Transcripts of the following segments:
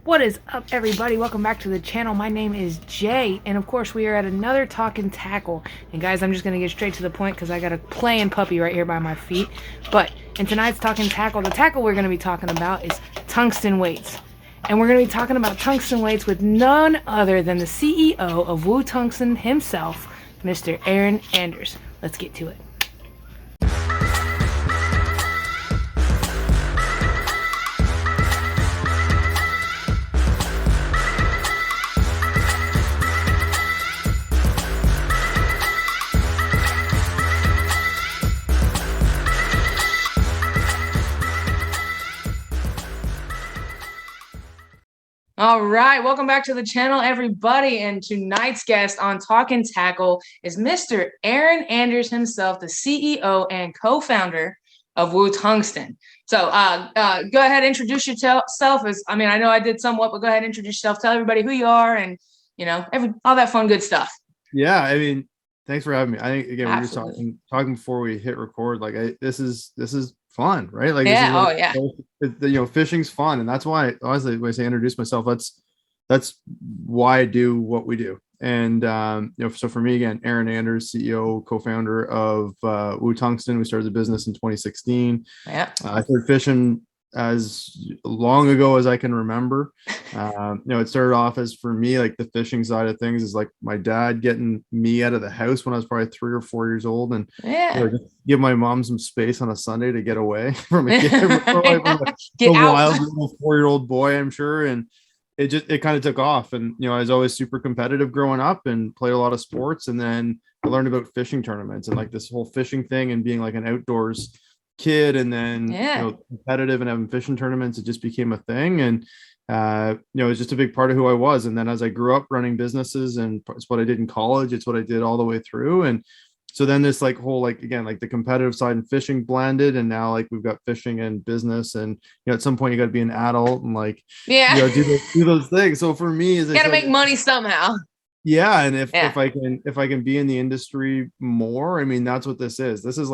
What is up, everybody? Welcome back to the channel. My name is Jay, and of course we are at another Talkin Tackle. And guys, I'm just going to get straight to the point because I got a playing puppy right here by my feet. But in tonight's Talkin Tackle, the tackle we're going to be talking about is tungsten weights. And we're going to be talking about tungsten weights with none other than the CEO of Woo Tungsten himself, Mr. Aaron Anders. Let's get to it. All right, welcome back to the channel, everybody. And tonight's guest on Talkin Tackle is Mr. Aaron Anders himself, the CEO and co-founder of Woo Tungsten. So go ahead, introduce yourself. I know I did somewhat, but go ahead, introduce yourself. Tell everybody who you are, and all that fun, good stuff. Yeah, thanks for having me. I think again we were just talking before we hit record. This is fun, right? Fishing's fun, and that's why honestly when I say introduce myself, that's why I do what we do. And so for me again, Aaron Anders, CEO, co-founder of Woo Tungsten. We started the business in 2016. Yeah, I started fishing as long ago as I can remember. It started off as, for me, like the fishing side of things is like my dad getting me out of the house when I was probably 3 or 4 years old, and give my mom some space on a Sunday to get away from a kid, a wild little 4-year-old boy, I'm sure. And it kind of took off. And I was always super competitive growing up and played a lot of sports. And then I learned about fishing tournaments and like this whole fishing thing and being like an outdoors kid, and then competitive and having fishing tournaments. It just became a thing, and it was just a big part of who I was. And then as I grew up running businesses, and it's what I did in college, it's what I did all the way through. And so then this whole the competitive side and fishing blended, and now we've got fishing and business, and at some point you got to be an adult and do those things. So for me, you got to make money somehow. Yeah, and if I can be in the industry more, that's what this is. This is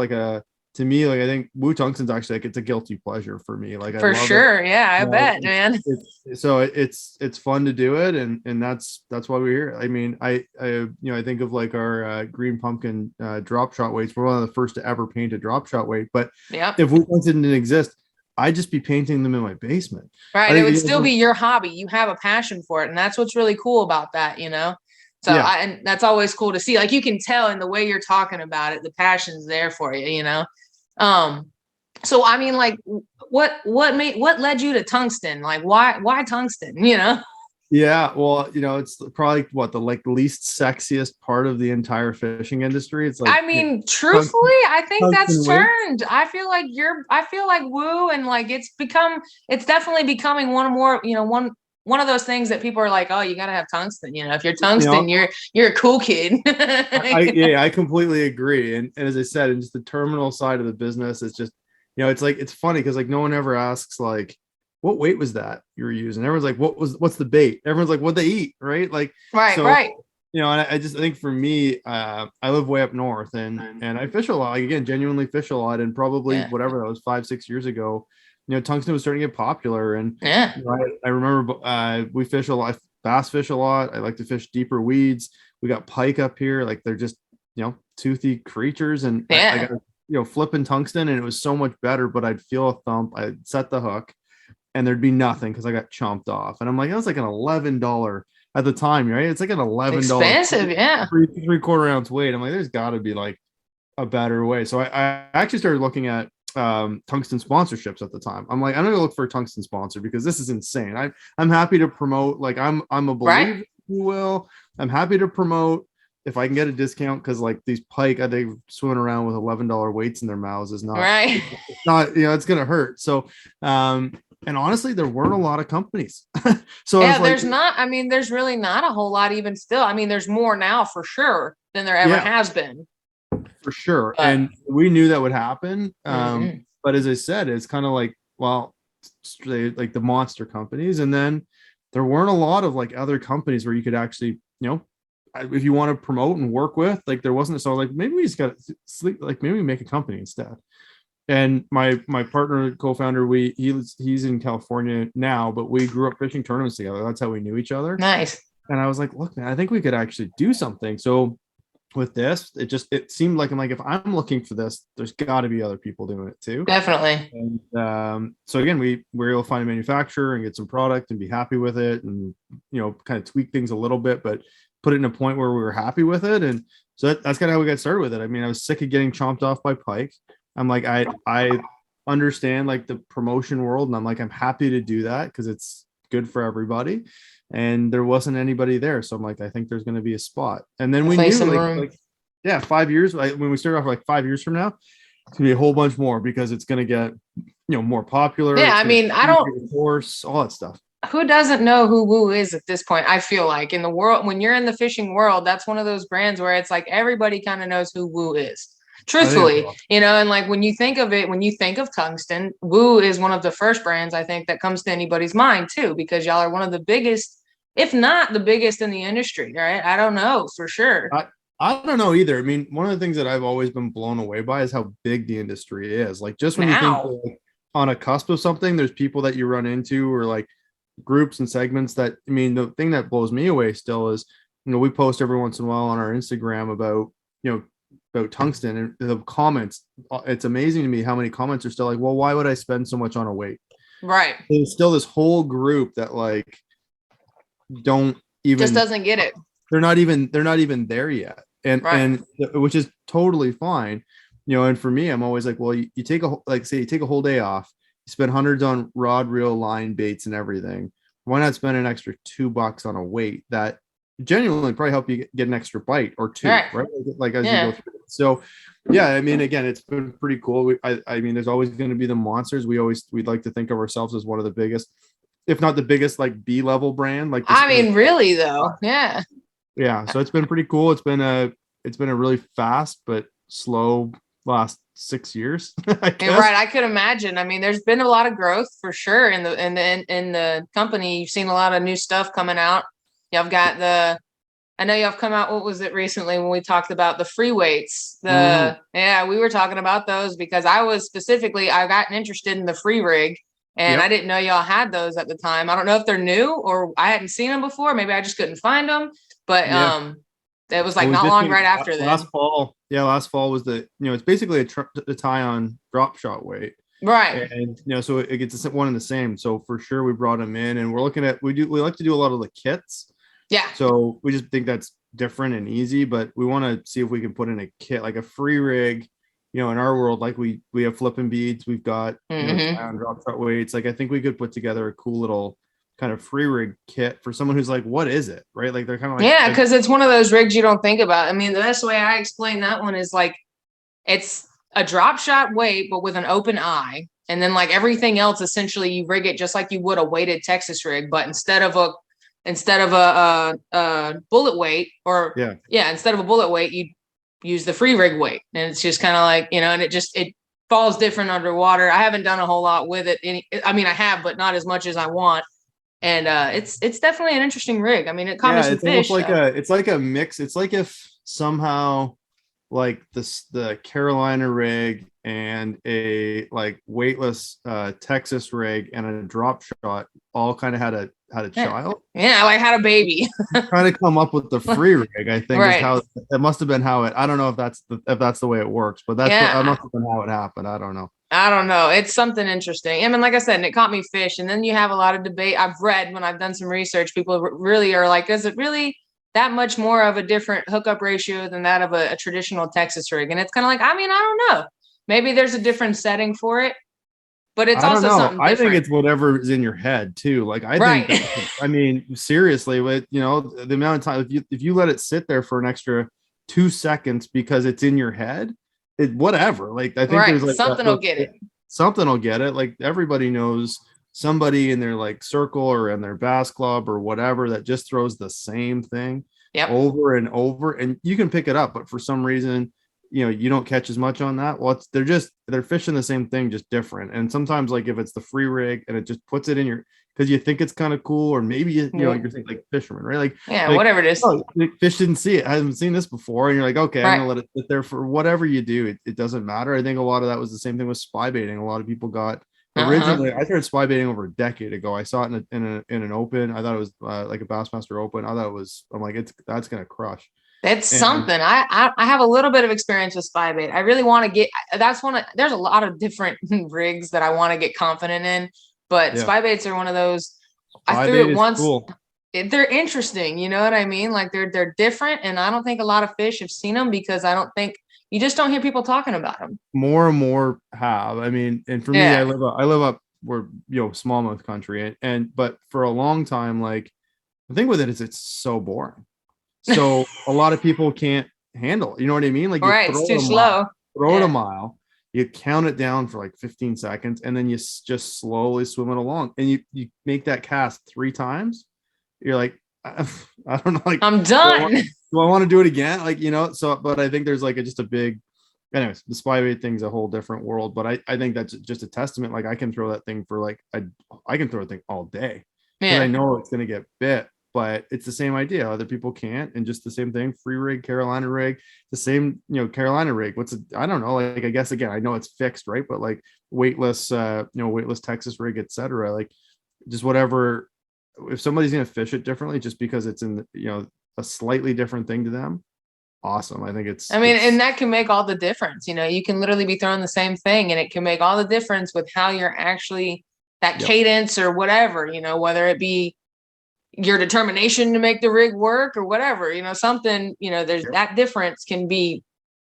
to me, I think Woo Tungsten's actually it's a guilty pleasure for me. For sure. Yeah, I bet, man. It's fun to do it, and that's why we're here. I think of our green pumpkin drop shot weights. We're one of the first to ever paint a drop shot weight. But if Woo Tungsten didn't exist, I'd just be painting them in my basement. Right. It would still be your hobby. You have a passion for it, and that's what's really cool about that, So and that's always cool to see. You can tell in the way you're talking about it, the passion's there for you, So what led you to tungsten? Why tungsten? Yeah, well, it's probably the least sexiest part of the entire fishing industry. It's truthfully, I think that's turned. I feel like Woo, and it's definitely becoming one of those things that people are like, oh, you got to have tungsten. If you're tungsten, you're a cool kid. I completely agree. And as I said, in just the terminal side of the business, it's just, it's funny because no one ever asks what weight was that you were using? Everyone's like, what's the bait? Everyone's like, what'd they eat? Right. Right. And I think for me, I live way up north, and I fish a lot. Again, genuinely fish a lot. And probably whatever that was 5-6 years ago, tungsten was starting to get popular. And I remember we fish a lot, bass fish a lot. I like to fish deeper weeds. We got pike up here. They're just, toothy creatures. And I got, flipping tungsten, and it was so much better, but I'd feel a thump. I'd set the hook and there'd be nothing because I got chomped off. And I'm like, that was an $11 at the time, right? It's an $11 expensive, 3/4 ounce weight. I'm like, there's got to be a better way. So I actually started looking at tungsten sponsorships at the time. I'm like, I'm gonna look for a tungsten sponsor because this is insane. I'm happy to promote, I'm a believer, if you will. I'm happy to promote if I can get a discount, because these pike, they swimming around with $11 weights in their mouths is not right. It's not, it's gonna hurt. So and honestly, there weren't a lot of companies. So there's there's really not a whole lot even still. There's more now for sure than there ever has been. For sure. And we knew that would happen. But as I said, it's kind of the monster companies. And then there weren't a lot of other companies where you could actually, if you want to promote and work with, there wasn't. So maybe we just got to sleep, maybe we make a company instead. And my partner, co-founder, he's in California now, but we grew up fishing tournaments together. That's how we knew each other. Nice. And I was like, look, man, I think we could actually do something. So with this, it seemed like, I'm like, if I'm looking for this, there's got to be other people doing it too. Definitely. And so again, we were able to find a manufacturer and get some product and be happy with it, and kind of tweak things a little bit, but put it in a point where we were happy with it. And so that's kind of how we got started with it. I mean, I was sick of getting chomped off by pike. I'm like, I understand like the promotion world, and I'm like, I'm happy to do that because it's good for everybody. And there wasn't anybody there, so I'm like, I think there's going to be a spot. And then we knew yeah, 5 years, when we started off, like 5 years from now, it's gonna be a whole bunch more, because it's gonna get more popular. Yeah, I mean, I don't horse, all that stuff. Who doesn't know who Woo is at this point? I feel like in the world, when you're in the fishing world, that's one of those brands where it's like everybody kind of knows who Woo is. Truthfully, and like when you think of it, when you think of tungsten, Woo is one of the first brands I think that comes to anybody's mind too, because y'all are one of the biggest, if not the biggest in the industry, right? I don't know for sure. I don't know either. I mean, one of the things that I've always been blown away by is how big the industry is. Like, just when you think like, on a cusp of something, there's people that you run into, or like groups and segments that, I mean, the thing that blows me away still is, we post every once in a while on our Instagram about, about tungsten, and the comments, it's amazing to me how many comments are still like, well, why would I spend so much on a weight? Right. There's still this whole group that like don't even, just doesn't get it. They're not even there yet. And which is totally fine. And for me, I'm always like, well, you take a whole day off, you spend hundreds on rod, reel, line, baits, and everything. Why not spend an extra $2 on a weight that genuinely probably help you get an extra bite or two, right? Like as you go through it. So yeah, I mean, again, it's been pretty cool. I mean, there's always going to be the monsters. We'd like to think of ourselves as one of the biggest, if not the biggest, like B-level brand. Like, I mean, really though. Yeah. So it's been pretty cool. It's been a really fast but slow last 6 years. Right. I could imagine. I mean, there's been a lot of growth for sure in the company. You've seen a lot of new stuff coming out. Y'all got I know y'all have come out. What was it recently when we talked about the free weights? Yeah, we were talking about those because I got interested in the free rig, and I didn't know y'all had those at the time. I don't know if they're new or I hadn't seen them before. Maybe I just couldn't find them. But it was like not long right after that. Last fall was it's basically a tie-on drop shot weight. Right. And so it gets one and the same. So for sure we brought them in, and we're looking at we like to do a lot of the kits. Yeah. So we just think that's different and easy, but we want to see if we can put in a kit, like a free rig, in our world, like we have flipping beads, we've got tie-on drop shot weights. Like I think we could put together a cool little kind of free rig kit for someone who's like, what is it? Right. Like they're kind of like, because it's one of those rigs you don't think about. I mean, the best way I explain that one is like, it's a drop shot weight, but with an open eye. And then like everything else, essentially you rig it just like you would a weighted Texas rig, but instead of a bullet weight instead of a bullet weight, you use the free rig weight. And it's just kind of like, and it falls different underwater. I haven't done a whole lot with it. I mean, I have, but not as much as I want. And it's definitely an interesting rig. I mean, it caught me some fish. It's like a mix. It's like if somehow like the Carolina rig and a like weightless Texas rig and a drop shot all kind of had a child. Yeah, like had a baby. Trying to come up with the free rig, I think is how it must have been. I don't know if that's the way it works, but that must have been how it happened. I don't know. It's something interesting. I mean, like I said, and it caught me fish. And then you have a lot of debate. I've read when I've done some research, people really are like, is it really that much more of a different hookup ratio than that of a traditional Texas rig? And it's kind of like, I mean, I don't know. Maybe there's a different setting for it, but it's also something different. I think it's whatever is in your head too. Like I think, I mean, seriously, with the amount of time, if you let it sit there for an extra 2 seconds because it's in your head, whatever. Like I think there's like something will get it. Something will get it. Like everybody knows somebody in their like circle or in their bass club or whatever that just throws the same thing over and over, and you can pick it up, but for some reason you don't catch as much on that. Well, they're fishing the same thing, just different. And sometimes like if it's the free rig and it just puts it in your, because you think it's kind of cool, or maybe you know Yeah. you're thinking like fishermen, right? Yeah, Like whatever it is. oh, the fish didn't see it. I haven't seen this before, and you're like, okay, I'm Right. gonna let it sit there for whatever you do. It doesn't matter. I think a lot of that was the same thing with spy baiting. A lot of people got Uh-huh. originally. I started spy baiting over a decade ago. I saw it in an open. I thought it was like a Bassmaster Open. I thought it was. I'm like, that's gonna crush. That's And something. I have a little bit of experience with spy bait. I really want to get that's one of there's a lot of different rigs that I want to get confident in, but yeah, spy baits are one of those. I spy threw bait it is once. cool. They're interesting, you know what I mean? Like they're different, and I don't think a lot of fish have seen them because I don't think you just don't hear people talking about them. More and more have. I mean, and for me, Yeah. I live up where smallmouth country, and but for a long time, like the thing with it is it's so boring. So a lot of people can't handle it. You know what I mean? Like All you right, it's throw too it a slow. mile, throw it a Yeah. mile, you count it down for like 15 seconds, and then you just slowly swim it along. And you make that cast 3 times. You're like, I don't know, like, I'm do I want, done. do I want to do it again? Like, so, but I think there's like just a big, anyways, the spy bait thing's a whole different world. But I think that's just a testament. Like I can throw that thing for like, I can throw a thing all day because I Yeah. know it's going to get bit, but it's the same idea. Other people can't. And just the same thing, free rig, Carolina rig, the same, Carolina rig. I don't know. Like, I guess, again, I know it's fixed, right? But like weightless, weightless Texas rig, etc. Like just whatever, if somebody's going to fish it differently, just because it's in, a slightly different thing to them. Awesome. I think I mean, and that can make all the difference. You can literally be throwing the same thing, and it can make all the difference with how you're actually that yep. cadence or whatever, whether it be your determination to make the rig work or whatever, something, there's Yep. that difference can be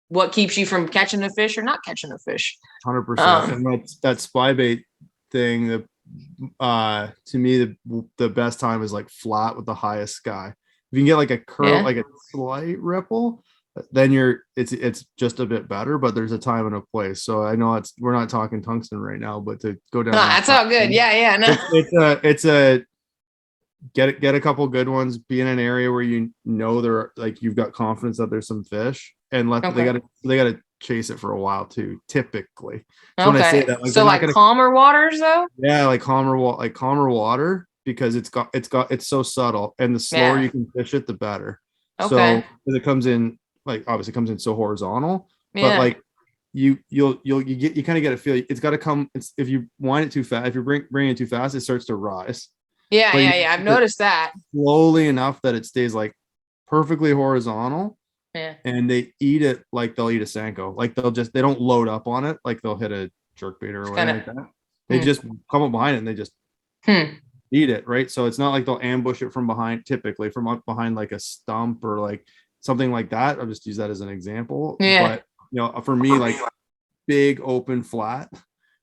what keeps you from catching a fish or not catching a fish. 100%. And that spy bait thing, to me, the best time is like flat with the highest sky. If you can get like a curl, Yeah. like a slight ripple, then it's just a bit better, but there's a time and a place. So I know we're not talking tungsten right now, but to go down that That's all good. Yeah. Yeah. No. it's a get a couple good ones, be in an area where they're like you've got confidence that there's some fish, and Okay. they gotta chase it for a while too, typically. So when I say Okay. that, like they're So not like gonna, calmer waters though? yeah, like calmer water, because it's so subtle, and the slower Yeah. you can fish it, the better. So Okay. 'cause it comes in, like, obviously it comes in so horizontal, but Yeah. like you kind of get a feel. It's got to come. It's if you wind it too fast, if you bring it too fast, it starts to rise. Yeah. But you Yeah. Yeah. I've keep it noticed that. slowly enough that it stays like perfectly horizontal, Yeah. and they eat it like they'll eat a Sanko. Like they don't load up on it like they'll hit a jerk bait It's or kind anything of, like that. They hmm. just come up behind it and they just Hmm. eat it, right? So it's not like they'll ambush it from behind, typically from up behind like a stump or like something like that. I'll just use that as an example. Yeah. But for me, like big open flat,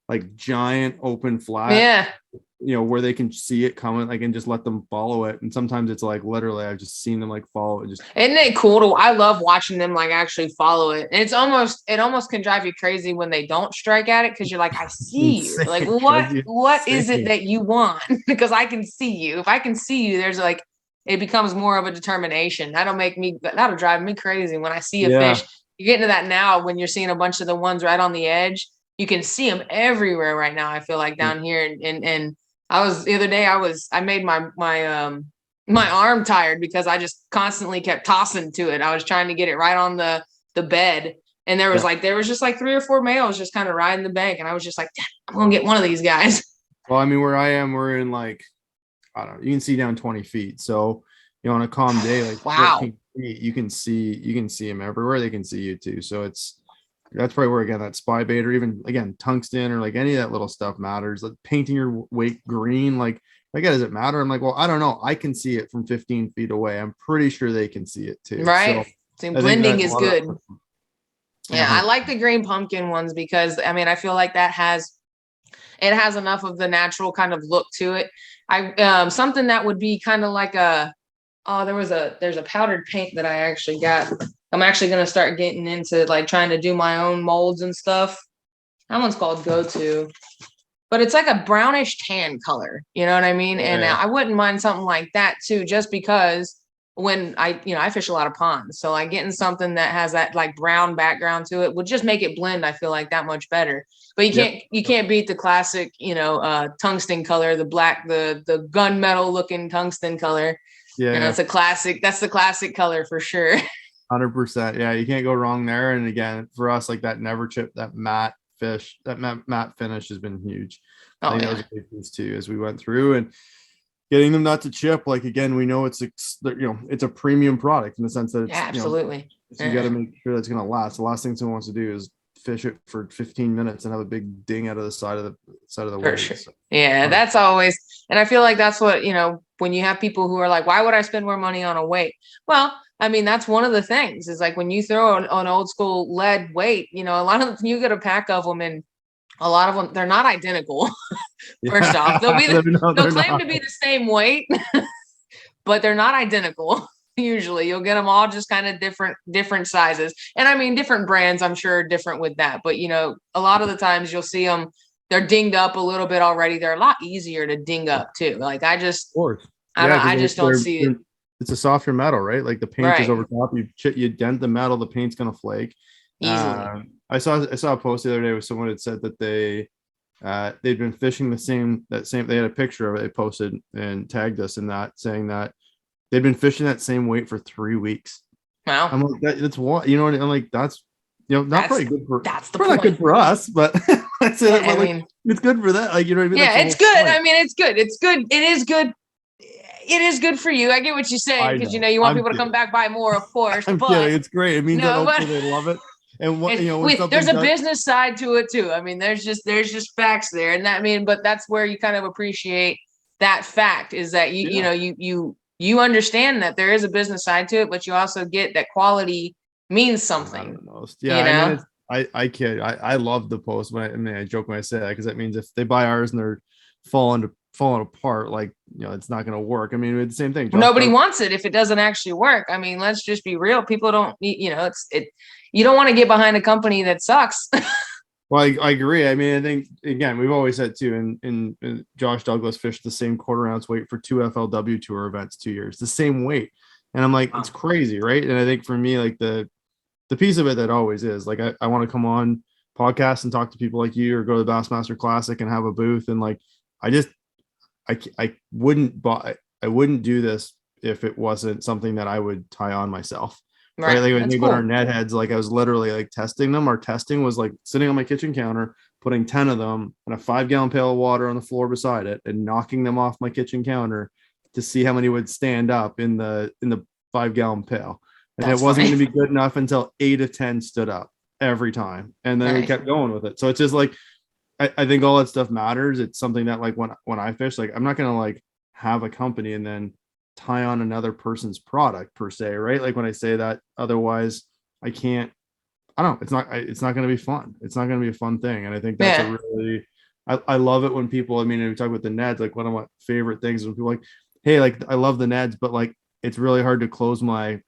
like giant open flat, Yeah. where they can see it coming, like, and just let them follow it. And sometimes it's like literally I've just seen them like follow it. Just Isn't it cool to I love watching them like actually follow it. And it almost can drive you crazy when they don't strike at it because you're like, I see you. Like, insane. what is it Insane. that you want? Because I can see you. If I can see you, there's like it becomes more of a determination. That'll drive me crazy when I see a fish. Yeah. You get into that now when you're seeing a bunch of the ones right on the edge. You can see them everywhere right now. I feel like down here and I was the other day I made my arm tired because I just constantly kept tossing to it. I was trying to get it right on the bed. And there was just like 3 or 4 males just kind of riding the bank. And I was just like, I'm gonna get one of these guys. Well, I mean, where I am, we're in like, I don't know, you can see down 20 feet. So, on a calm day, like Wow. 14 feet, you can see them everywhere. They can see you too. So that's probably where, again, that spy bait, or even again tungsten, or like any of that little stuff matters. Like painting your wake green, like does it matter? I'm like, well, I don't know, I can see it from 15 feet away. I'm pretty sure they can see it too. So Right. So I think blending that a is lot of good. that, Yeah, I 100%. like the green pumpkin ones because I mean I feel like it has enough of the natural kind of look to it. Something that would be kind of like there's a powdered paint that I actually got. I'm actually gonna start getting into like trying to do my own molds and stuff. That one's called Go To, but it's like a brownish tan color. You know what I mean? And Yeah. I wouldn't mind something like that too, just because when I fish a lot of ponds. So like getting something that has that like brown background to it would just make it blend, I feel like, that much better. But you can't beat the classic, tungsten color, the black, the gunmetal looking tungsten color. Yeah. That's a classic. That's the classic color for sure. 100%. Yeah, you can't go wrong there. And again, for us, like that never chip, that matte fish, that matte finish has been huge. I think that was a big piece too as we went through, and getting them not to chip. Like again, we know it's it's a premium product in the sense that it's absolutely. So you got to make sure that's going to last. The last thing someone wants to do is fish it for 15 minutes and have a big ding out of the side of the wave. Sure. So, yeah, that's always, and I feel like that's what, when you have people who are like, why would I spend more money on a weight? Well, I mean, that's one of the things is like when you throw an old school lead weight, a lot of you get a pack of them, and a lot of them, they're not identical. First off, they'll claim to be the same weight, but they're not identical. Usually you'll get them all just kind of different sizes. And I mean, different brands, I'm sure, are different with that. But, a lot of the times you'll see them, they're dinged up a little bit already. They're a lot easier to ding up too. Like I just don't see it. It's a softer metal, right? Like the paint is over top. You dent the metal, the paint's going to flake. Easily. I saw a post the other day where someone had said that they'd been fishing they had a picture of it, they posted and tagged us in that, saying that they'd been fishing that same weight for 3 weeks. Wow. I'm like, that's what, I'm like, that's, not probably good for, that's the probably point. not good for us, but it's good for that. Like, you know what I mean? Yeah, it's good. Point. I mean, it's good. It's good. It is good. It is good for you. I get what you're saying, because you want people to come back buy more, of course. I'm kidding. It's great. It means that hopefully they love it. And what there's a business side to it too. I mean, there's just facts there, and but that's where you kind of appreciate that fact is that you understand that there is a business side to it, but you also get that quality means something. Yeah, I kid. I love the post I joke when I say that, because that means if they buy ours and they're falling apart, like it's not going to work. I mean, it's the same thing. Nobody wants it if it doesn't actually work. I mean, let's just be real. People don't, you don't want to get behind a company that sucks. Well, I agree. I mean, I think again, we've always said too, and Josh Douglas fished the same quarter-ounce weight for 2 FLW tour events 2 years, the same weight, and I'm like, it's crazy, right? And I think for me, like the piece of it that always is like I want to come on podcasts and talk to people like you, or go to the Bassmaster Classic and have a booth, and like I wouldn't do this if it wasn't something that I would tie on myself. Right. Like when you think about our net heads, like I was literally like testing them. Our testing was like sitting on my kitchen counter, putting 10 of them in a 5-gallon pail of water on the floor beside it, and knocking them off my kitchen counter to see how many would stand up in the 5-gallon pail. And it wasn't going to be good enough until 8 of 10 stood up every time. And then we kept going with it. So it's just like, I think all that stuff matters. It's something that like when I fish, like I'm not going to like have a company and then tie on another person's product per se, right? Like when I say that, otherwise I don't know, it's not going to be fun. It's not going to be a fun thing. And I think that's a really, I love it when people, I mean, we talk about the Neds, like one of my favorite things when people like, hey, like I love the Neds, but like it's really hard to close my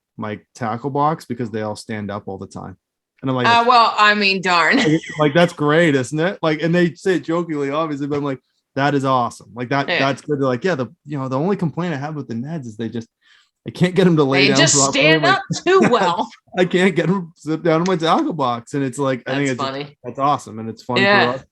tackle box because they all stand up all the time. And I'm like, well, I mean, darn. Like that's great, isn't it? Like, and they say it jokingly, obviously, but I'm like, that is awesome. Like that's good. They're like, yeah, the only complaint I have with the Neds is I can't get them to lay down. They just stand up too well. I can't get them to sit down in my tackle box. And it's like, I think it's funny. That's awesome. And it's fun for us.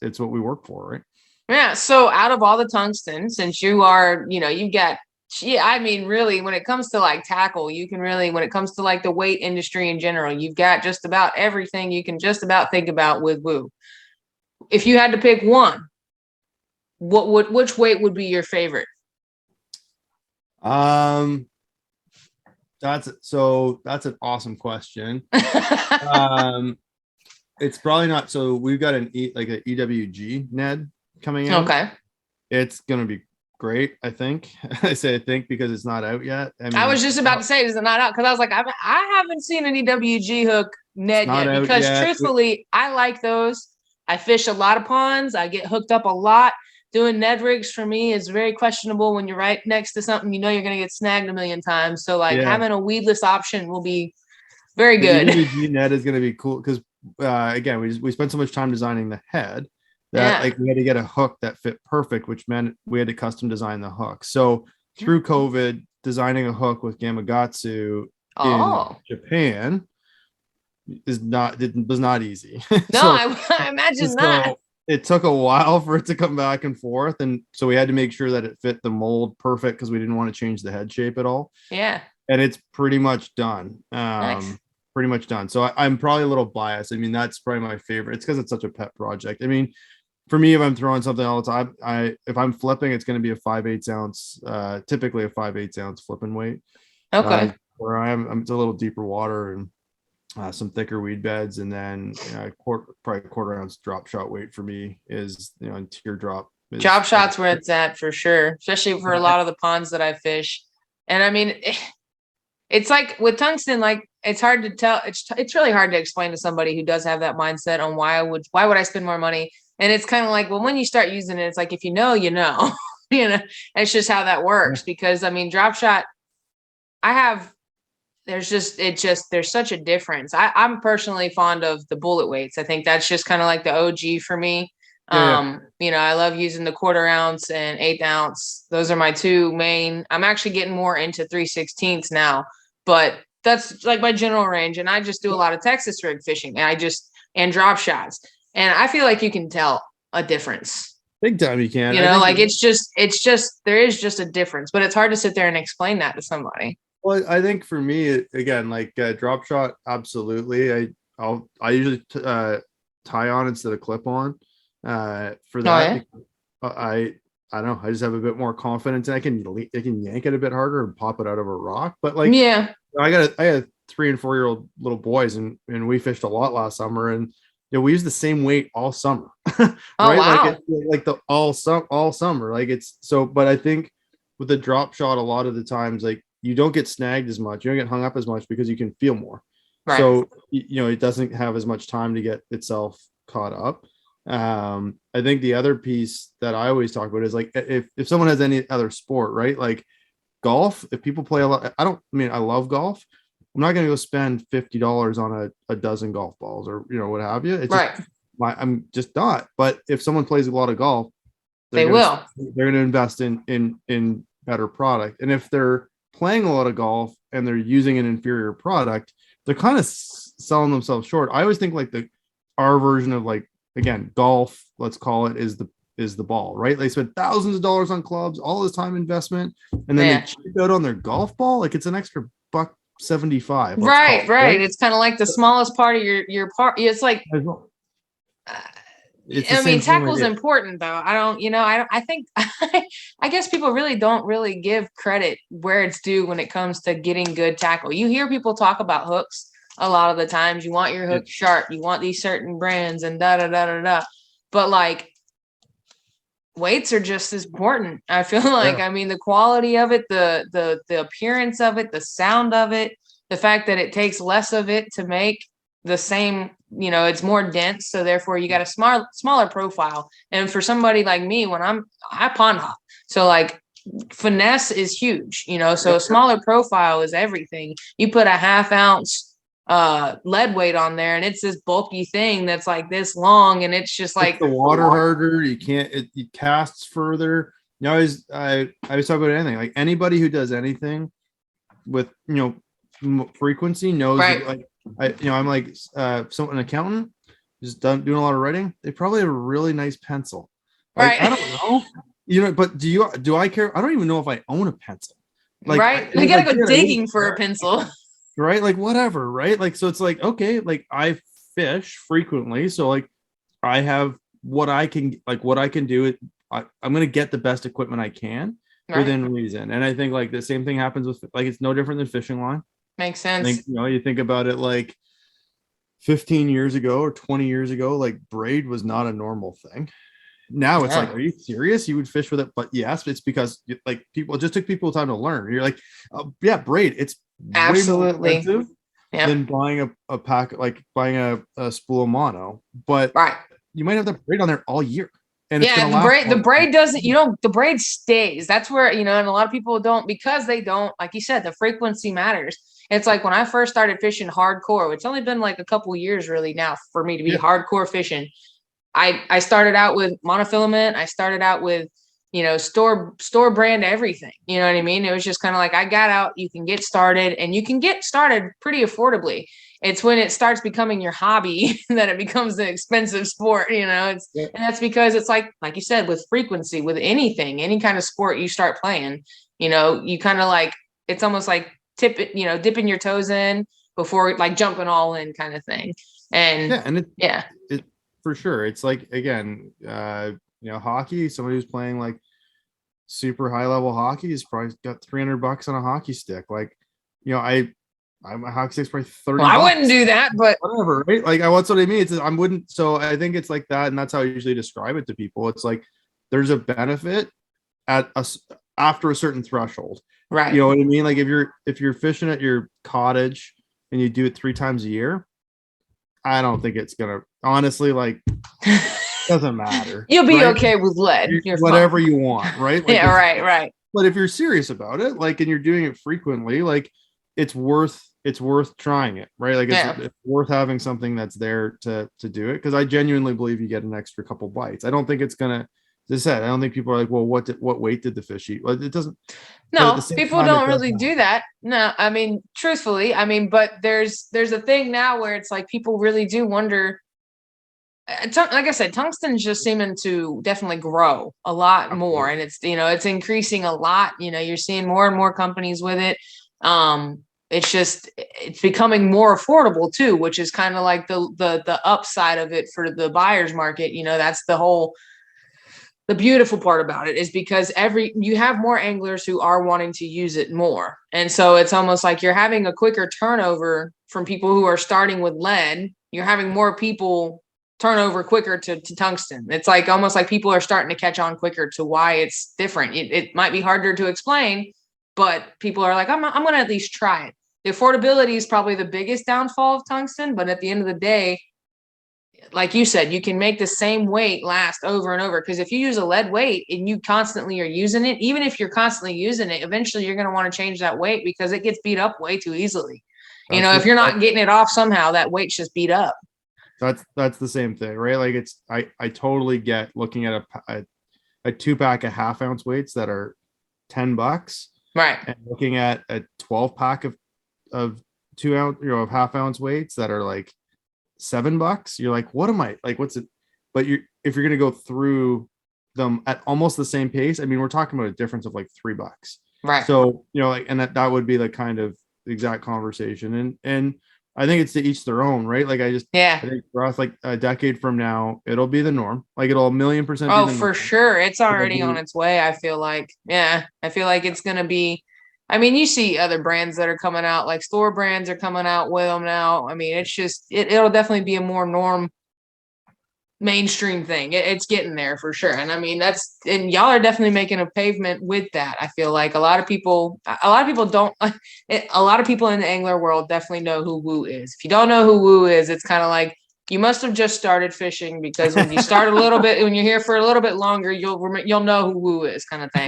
It's what we work for, right? Yeah. So out of all the tungsten, since you are, you've got, I mean, really, when it comes to like tackle, you can really, when it comes to like the weight industry in general, you've got just about everything you can just about think about with Woo. If you had to pick one, which weight would be your favorite? That's an awesome question. It's probably not. So we've got an EWG Ned coming in. Okay. It's going to be great. I think I say, I think because it's not out yet. I mean, I was just about to say, is it not out? Cause I was like, I haven't seen an EWG hook Ned yet, because truthfully, I like those. I fish a lot of ponds. I get hooked up a lot. Doing Ned rigs for me is very questionable when you're right next to something you're going to get snagged a million times. So like having a weedless option will be very good. The Ned is going to be cool because again, we spent so much time designing the head that like we had to get a hook that fit perfect, which meant we had to custom design the hook. So through COVID, designing a hook with Gamakatsu in Oh, Japan was not easy. no, So I imagine not. so it took a while for it to come back and forth, and so we had to make sure that it fit the mold perfect because we didn't want to change the head shape at all. Yeah. And it's pretty much done. Nice. Pretty much done. So I'm probably a little biased. I mean, that's probably my favorite. It's because it's such a pet project. I mean, for me, if I'm throwing something all the time, if I'm flipping, it's going to be a 5/8 ounce, typically a 5/8 ounce flipping weight. Okay. Where it's a little deeper water and some thicker weed beds, and then probably quarter ounce drop shot weight for me is teardrop. Drop shots where it's at for sure, especially for a lot of the ponds that I fish. And I mean, it's like with tungsten, like it's hard to tell. It's really hard to explain to somebody who does have that mindset on why would I spend more money? And it's kind of like, well, when you start using it, it's like, if you know, you know, it's just how that works. Because I mean, drop shot, there's such a difference. I'm personally fond of the bullet weights. I think that's just kind of like the OG for me. Yeah. I love using the quarter ounce and 1/8 ounce. Those are my two main. I'm actually getting more into 3/16 now, but that's like my general range. And I just do a lot of Texas rig fishing, and drop shots. And I feel like you can tell a difference. Big time you can. Like it's just there is just a difference, but it's hard to sit there and explain that to somebody. Well, I think for me, again, like drop shot, absolutely. I usually tie on instead of clip on for that. Oh, yeah? I don't know. I just have a bit more confidence, and I can yank it a bit harder and pop it out of a rock. But like, yeah, I had 3 and 4 year old little boys, and we fished a lot last summer, and we use the same weight all summer. Right? Oh, wow. Like the all summer. Like it's so, but I think with the drop shot, a lot of the times, like you don't get snagged as much, you don't get hung up as much because you can feel more. Right. So it doesn't have as much time to get itself caught up. I think the other piece that I always talk about is like if someone has any other sport, right? Like golf, if people play a lot, I love golf. I'm not going to go spend $50 on a dozen golf balls or what have you. It's right. I'm just not. But if someone plays a lot of golf, they're going to invest in better product. And if they're playing a lot of golf and they're using an inferior product, they're kind of selling themselves short. I always think like our version of like, again, golf, let's call it, is the ball, right? They spend thousands of dollars on clubs, all this time investment, and then they cheap out on their golf ball. Like it's an extra $1.75. Right. It's kind of like the smallest part of your part. It's like, tackle's important though. I think, I guess people really don't really give credit where it's due when it comes to getting good tackle. You hear people talk about hooks a lot of the times. You want your hook sharp, you want these certain brands and but like weights are just as important. I feel like, the quality of it, the appearance of it, the sound of it, the fact that it takes less of it to make the same, it's more dense. So therefore you got a smaller profile. And for somebody like me, when I pond hop, so like finesse is huge, so a smaller profile is everything. You put a 1/2 ounce lead weight on there and it's this bulky thing that's like this long, and it's just like the water harder, you can't, it casts further. I always talk about anything, like anybody who does anything with frequency knows that, like I'm like an accountant just doing a lot of writing, they probably have a really nice pencil. Like, I don't know, but do I care? I don't even know if I own a pencil. Like, you gotta go digging for a pencil. Right, like whatever, right? Like, so it's like, okay, like I fish frequently, so like I have what I can do. I'm gonna get the best equipment I can within reason. And I think like the same thing happens with, like, it's no different than fishing line. Makes sense. I think, you think about it, like 15 years ago or 20 years ago, like braid was not a normal thing. Now it's like, are you serious? You would fish with it? But yes, it's because like it just took people time to learn. You're like, braid, it's absolutely way more expensive than buying a pack, like buying a spool of mono. But you might have the braid on there all year. And the braid doesn't, the braid stays. That's where, and a lot of people don't, because they don't, like you said, the frequency matters. It's like when I first started fishing hardcore, it's only been like a couple of years really now for me to be hardcore fishing. I started out with monofilament. I started out with store brand everything. You know what I mean? It was just kind of like, I got out, you can get started, and you can get started pretty affordably. It's when it starts becoming your hobby that it becomes an expensive sport, and that's because it's like you said, with frequency, with anything, any kind of sport you start playing, you kind of like, it's almost like dipping your toes in before like jumping all in kind of thing. And it for sure. It's like, again, hockey, somebody who's playing like super high level hockey has probably got $300 on a hockey stick. Like, my hockey stick's probably 30. Well, I wouldn't do that, but whatever, right? Like, that's what I mean. I wouldn't. So I think it's like that, and that's how I usually describe it to people. It's like there's a benefit after a certain threshold, right? You know what I mean? Like if you're fishing at your cottage and you do it 3 times a year, I don't think it's gonna, honestly, like, doesn't matter. You'll be okay with lead. Whatever you want, right? Like, right. But if you're serious about it, like, and you're doing it frequently, like, it's worth trying it, right? Like, it's worth having something that's there to do it, because I genuinely believe you get an extra couple bites. I don't think it's gonna, as I said, I don't think people are like, well, what weight did the fish eat? Well, it doesn't. No, people don't really do that. No, I mean, truthfully, but there's a thing now where it's like people really do wonder. Like I said, tungsten's just seeming to definitely grow a lot more, and it's increasing a lot. You're seeing more and more companies with it. It's becoming more affordable too, which is kind of like the upside of it for the buyer's market. That's the beautiful part about it, is because you have more anglers who are wanting to use it more. And so it's almost like you're having a quicker turnover from people who are starting with lead. You're having more people turn over quicker to tungsten. It's like almost like people are starting to catch on quicker to why it's different. It might be harder to explain, but people are like, I'm going to at least try it. The affordability is probably the biggest downfall of tungsten, but at the end of the day, like you said, you can make the same weight last over and over. Because if you use a lead weight and you constantly are using it, even if you're constantly using it, eventually you're going to want to change that weight because it gets beat up way too easily. If you're not getting it off somehow, that weight's just beat up. That's the same thing, right? Like, it's, I totally get looking at a 2-pack of half-ounce weights that are $10, right? And looking at a 12-pack of 2-ounce, of half-ounce weights that are like $7. You're like, what am I like? What's it? But if you're gonna go through them at almost the same pace, we're talking about a difference of like $3, right? So like, and that would be the kind of exact conversation, and I think it's to each their own, right? Like, I think for us, like, a decade from now, it'll be the norm. Like, it'll 1,000,000% oh, for sure, it's already on its way. I feel like it's gonna be. You see other brands that are coming out, like store brands are coming out with them now. It's just, it'll definitely be a more mainstream thing. It's getting there for sure. And and y'all are definitely making a pavement with that. I feel like a lot of people don't, a lot of people in the angler world definitely know who Woo is. If you don't know who Woo is, it's kind of like, you must have just started fishing, because when you start a little bit, when you're here for a little bit longer, you'll know who Woo is, kind of thing.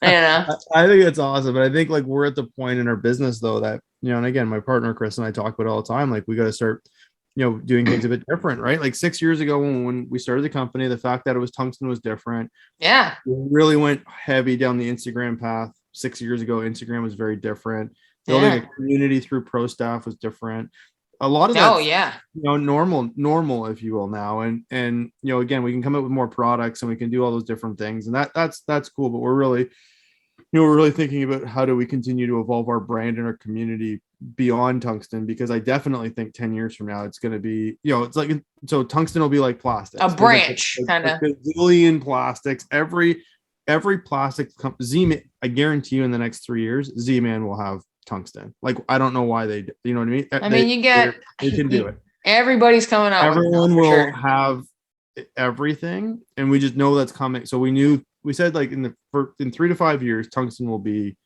I think it's awesome. But I think, like, we're at the point in our business though that, and again, my partner Chris and I talk about it all the time. Like, we got to start, doing things a bit different, right? Like 6 years ago when we started the company, the fact that it was tungsten was different. Yeah. We really went heavy down the Instagram path. 6 years ago, Instagram was very different. Building a community through pro staff was different. A lot of that, normal, if you will, now. And again, we can come up with more products and we can do all those different things. And that's cool. But we're really, we're really thinking about how do we continue to evolve our brand and our community beyond tungsten, because I definitely think 10 years from now, it's going to be, it's like, so tungsten will be like plastic, a branch, kind of a billion plastics. Every plastic Z-Man, I guarantee you in the next 3 years, Z-Man will have tungsten. Like, I don't know why they, you know what I mean? They can do it. Everybody's coming out. Everyone will have everything, and we just know that's coming. So we said like in 3 to 5 years, tungsten will be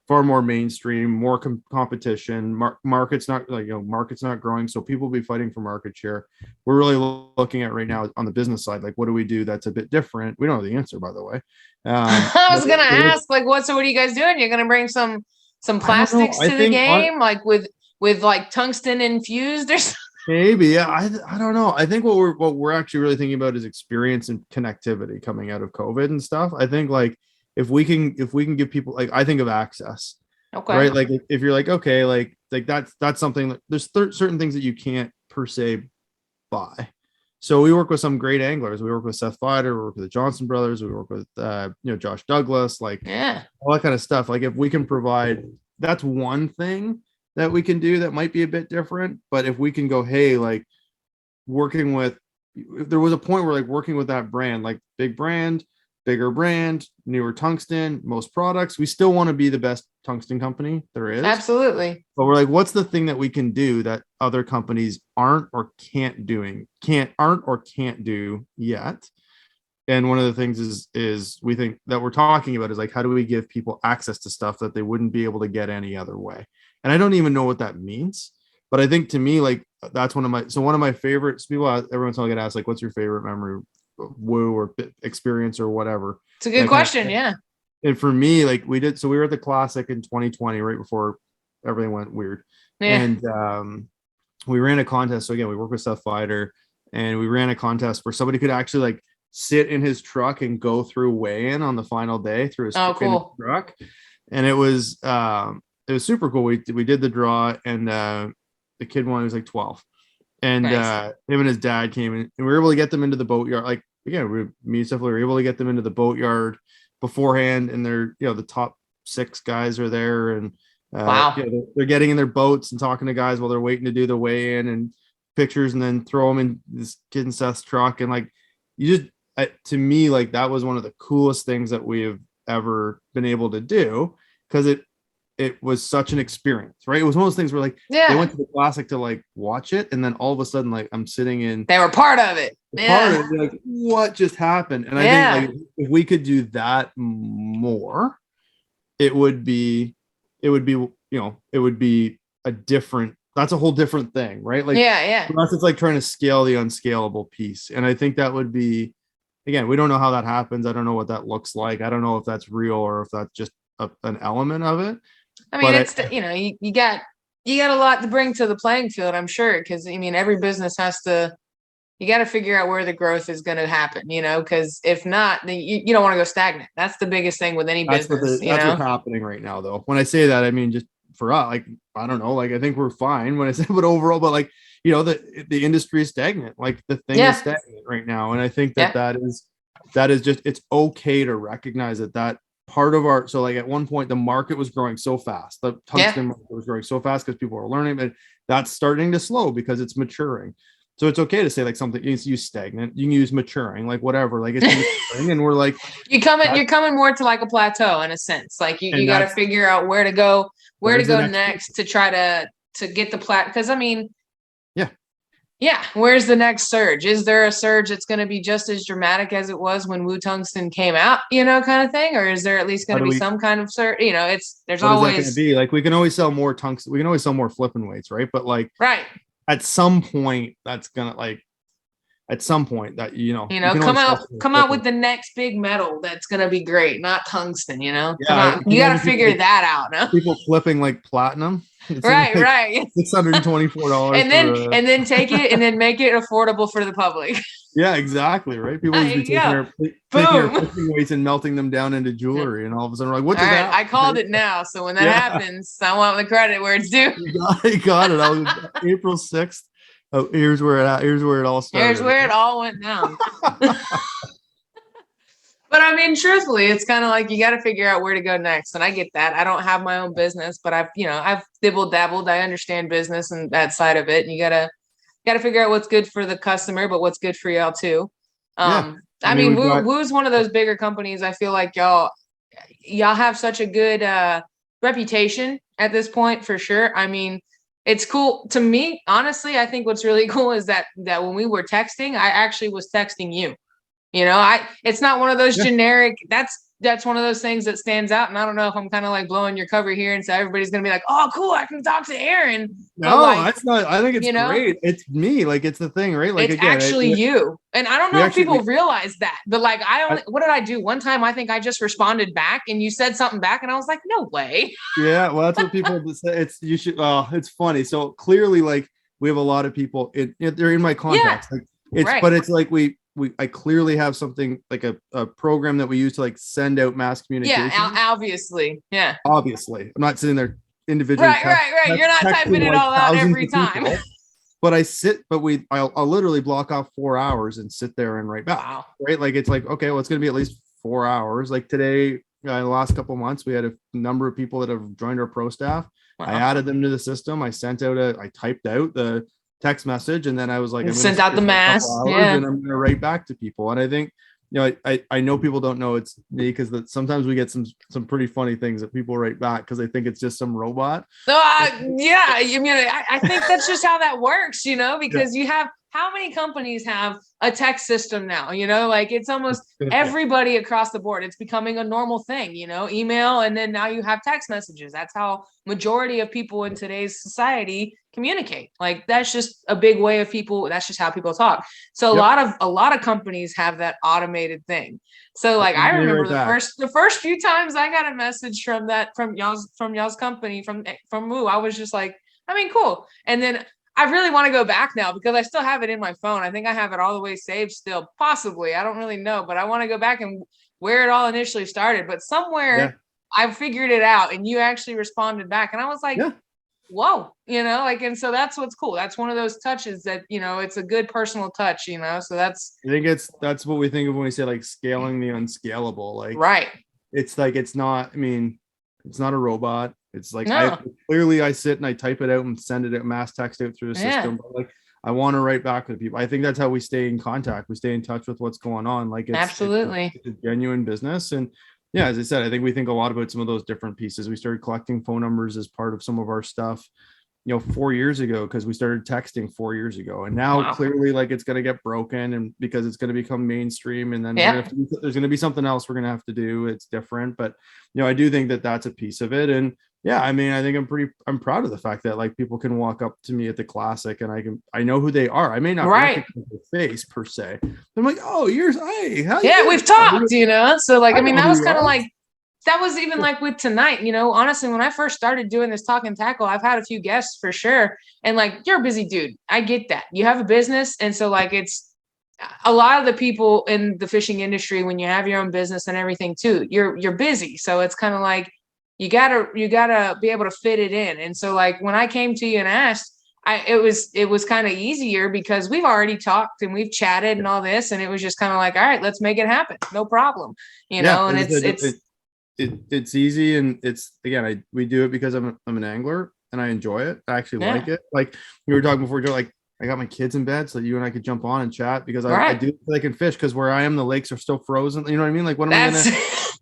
far more mainstream, more competition. Market's not growing, so people will be fighting for market share. We're really looking at right now on the business side, like, what do we do that's a bit different? We don't know the answer, by the way. I was gonna ask, like, what are you guys doing? You're gonna bring some plastics to the game, like with like tungsten infused or something? Maybe, yeah. I don't know. I think what we're actually really thinking about is experience and connectivity coming out of COVID and stuff. I think like if we can give people, like, I think of access, Okay. right? Like if you're like, okay, like that's something that there's certain things that you can't per se buy. So we work with some great anglers. We work with Seth Fider, we work with the Johnson brothers, we work with Josh Douglas, like Yeah. all that kind of stuff. Like if we can provide, that's one thing that we can do that might be a bit different. But if we can go, hey, like working with, if there was a point where like working with that brand, like big brand, bigger brand, newer tungsten, most products, we still want to be the best tungsten company there is. Absolutely. But we're like, what's the thing that we can do that other companies aren't or can't do yet? And one of the things is we think that we're talking about is like, how do we give people access to stuff that they wouldn't be able to get any other way? And I don't even know what that means, but I think to me, like, that's one of my favorites. People, everyone's gonna get asked, like, what's your favorite memory, woo, or experience or whatever. It's a good question. Yeah. And for me, like so we were at the Classic in 2020, right before everything went weird. Yeah. And we ran a contest. So again, we work with Seth Fider, and we ran a contest where somebody could actually like sit in his truck and go through weigh-in on the final day through his, cool. truck. And it was super cool. We did the draw, and the kid won. He was like 12, and Nice. him and his dad came in, and we were able to get them into the boatyard. Like, again, me and Steph were able to get them into the boatyard beforehand, and they're, the top 6 guys are there, and Wow. they're getting in their boats and talking to guys while they're waiting to do the weigh-in and pictures, and then throw them in this kid and Seth's truck. And like, to me, like, that was one of the coolest things that we have ever been able to do, because it was such an experience, right? It was one of those things where like they went to the Classic to like watch it, and then all of a sudden, like, I'm sitting in, They were part of it. part of it, like, what just happened? And I think like if we could do that more, it would be a different, that's a whole different thing, right? Like, for us, it's like trying to scale the unscalable piece. And I think that would be, again, we don't know how that happens. I don't know what that looks like. I don't know if that's real or if that's just an element of it. I mean, it's you got a lot to bring to the playing field, I'm sure, because I mean, every business you got to figure out where the growth is going to happen, because if not, then you don't want to go stagnant. That's the biggest thing with any business. That's what's happening right now, though. When I say that, I mean, just for us, like, I don't know, like, I think we're fine when I say, but overall, but like, the industry is stagnant. Like, the thing is stagnant right now. And I think that is just, it's okay to recognize that part of our, so like at one point the market was growing so fast, the tungsten market was growing so fast because people were learning, but that's starting to slow because it's maturing. So it's okay to say like something, you use stagnant, you can use maturing, like whatever, like it's maturing, and we're like, you're coming more to like a plateau in a sense. Like you got to figure out where to go next to try to get the because I mean, where's the next surge? Is there a surge that's going to be just as dramatic as it was when Wu Tungsten came out, kind of thing? Or is there at least going to be some kind of surge? There's always be like, we can always sell more tungsten, we can always sell more flipping weights, right? But like, at some point, that's gonna, like, at some point that come out with the next big metal that's gonna be great, not tungsten. Come on, you got to figure that out. No? People flipping like platinum, right. $624, and then take it and then make it affordable for the public. Yeah, exactly, right. People used to be taking our flipping weights and melting them down into jewelry, and all of a sudden we're like, "What?" I called it now, so when that happens, I want the credit where it's due. You got it. I was April 6th. Oh, here's where it all started. Here's where it all went down. But I mean, truthfully, it's kind of like you got to figure out where to go next. And I get that. I don't have my own business, but I've dibble dabbled. I understand business and that side of it. And you got to figure out what's good for the customer, but what's good for y'all too. I mean, Woo's one of those bigger companies. I feel like y'all have such a good reputation at this point, for sure. I mean, it's cool to me. Honestly, I think what's really cool is that when we were texting, I actually was texting you. It's not one of those generic, that's one of those things that stands out. And I don't know if I'm kind of like blowing your cover here and so everybody's going to be like, oh, cool, I can talk to Aaron. No, that's not, I think it's great. It's me. Like, it's the thing, right? Like, it's actually you. And I don't know if people realize that, but like, what did I do? One time, I think I just responded back and you said something back and I was like, no way. Yeah. Well, that's what people say. It's funny. So clearly, like, we have a lot of people. They're in my contacts. Like but it's like I clearly have something like a program that we use to like send out mass communication. Yeah, obviously. Yeah. Obviously, I'm not sitting there individually. Right. You're not typing it all out every time. But I'll literally block off 4 hours and sit there and write back. Wow. Right. Like, it's like, okay, well, it's going to be at least 4 hours. Like today, in the last couple of months, we had a number of people that have joined our pro staff. Wow. I added them to the system. I typed out the text message, and then I was like, sent out the mass. Yeah. And I'm going to write back to people. And I think, I know people don't know it's me because sometimes we get some pretty funny things that people write back because they think it's just some robot. Yeah. I mean, I think that's just how that works, because you have, how many companies have a text system now? Like it's almost everybody across the board. It's becoming a normal thing, email. And then now you have text messages. That's how majority of people in today's society communicate. Like that's just a big way of people. That's just how people talk. So a lot of companies have that automated thing. So like I remember the first few times I got a message from y'all's company from Moo, I was just like, I mean, cool. And then I really want to go back now because I still have it in my phone. I think I have it all the way saved still, possibly. I don't really know, but I want to go back and where it all initially started. But somewhere I figured it out and you actually responded back. And I was like, whoa, and so that's what's cool. That's one of those touches that, it's a good personal touch, so that's. I think that's what we think of when we say like scaling the unscalable. Like, right. It's like, it's not a robot. It's like, I sit and I type it out and send it out, mass text out through the system. But like, I want to write back to people. I think that's how we stay in contact. We stay in touch with what's going on. Like absolutely it's a genuine business. And yeah, as I said, I think we think a lot about some of those different pieces. We started collecting phone numbers as part of some of our stuff, 4 years ago, because we started texting 4 years ago. And now clearly like it's going to get broken and because it's going to become mainstream. And then there's going to be something else we're going to have to do. It's different. But, I do think that that's a piece of it. And yeah, I mean, I think I'm proud of the fact that like people can walk up to me at the Classic and I know who they are. I may not recognize their face per se. I'm like, oh, we've talked, so like, I mean, that was kind of like, that was even like with tonight, honestly, when I first started doing this Talkin Tackle, I've had a few guests for sure. And like, you're a busy dude. I get that. You have a business. And so like, it's a lot of the people in the fishing industry, when you have your own business and everything too, you're busy. So it's kind of like, you gotta be able to fit it in. And so like when I came to you and asked, it was kind of easier because we've already talked and we've chatted and all this. And it was just kind of like, all right, let's make it happen. No problem. And it's easy. And it's, again, we do it because I'm an angler and I enjoy it. I actually like it. Like we were talking before, like I got my kids in bed so you and I could jump on and chat because I do I can fish because where I am, the lakes are still frozen. You know what I mean? Like what am I gonna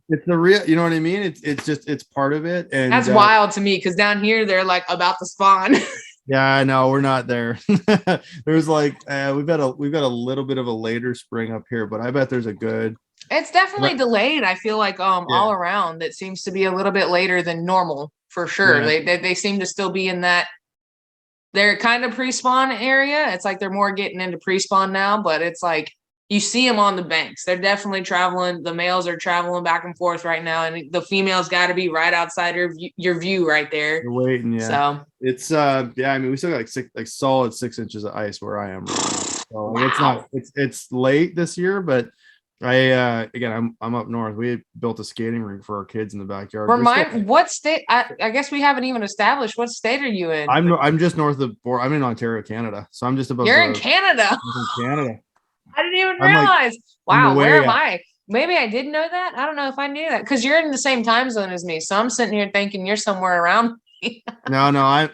it's the real, you know what I mean? It's part of it. And that's wild to me because down here they're like about to spawn. Yeah, no, we're not there. There's like we've got a little bit of a later spring up here, but I bet there's a good. It's definitely delayed. I feel like all around it seems to be a little bit later than normal for sure. Yeah. They seem to still be in that. They're kind of pre-spawn area. It's like they're more getting into pre-spawn now, but it's like you see them on the banks. They're definitely traveling. The males are traveling back and forth right now, and the females got to be right outside your view right there. You're waiting, yeah. So it's I mean, we still got like solid 6 inches of ice where I am right now. So it's late this year, but I'm up north. We built a skating rink for our kids in the backyard. What state? I guess we haven't even established what state are you in. I'm just north of. I'm in Ontario, Canada. So I'm just above. You're in Canada. I'm in Canada. I didn't even realize. Wow, where am I? Maybe I did know that. I don't know if I knew that because you're in the same time zone as me. So I'm sitting here thinking you're somewhere around me. No. I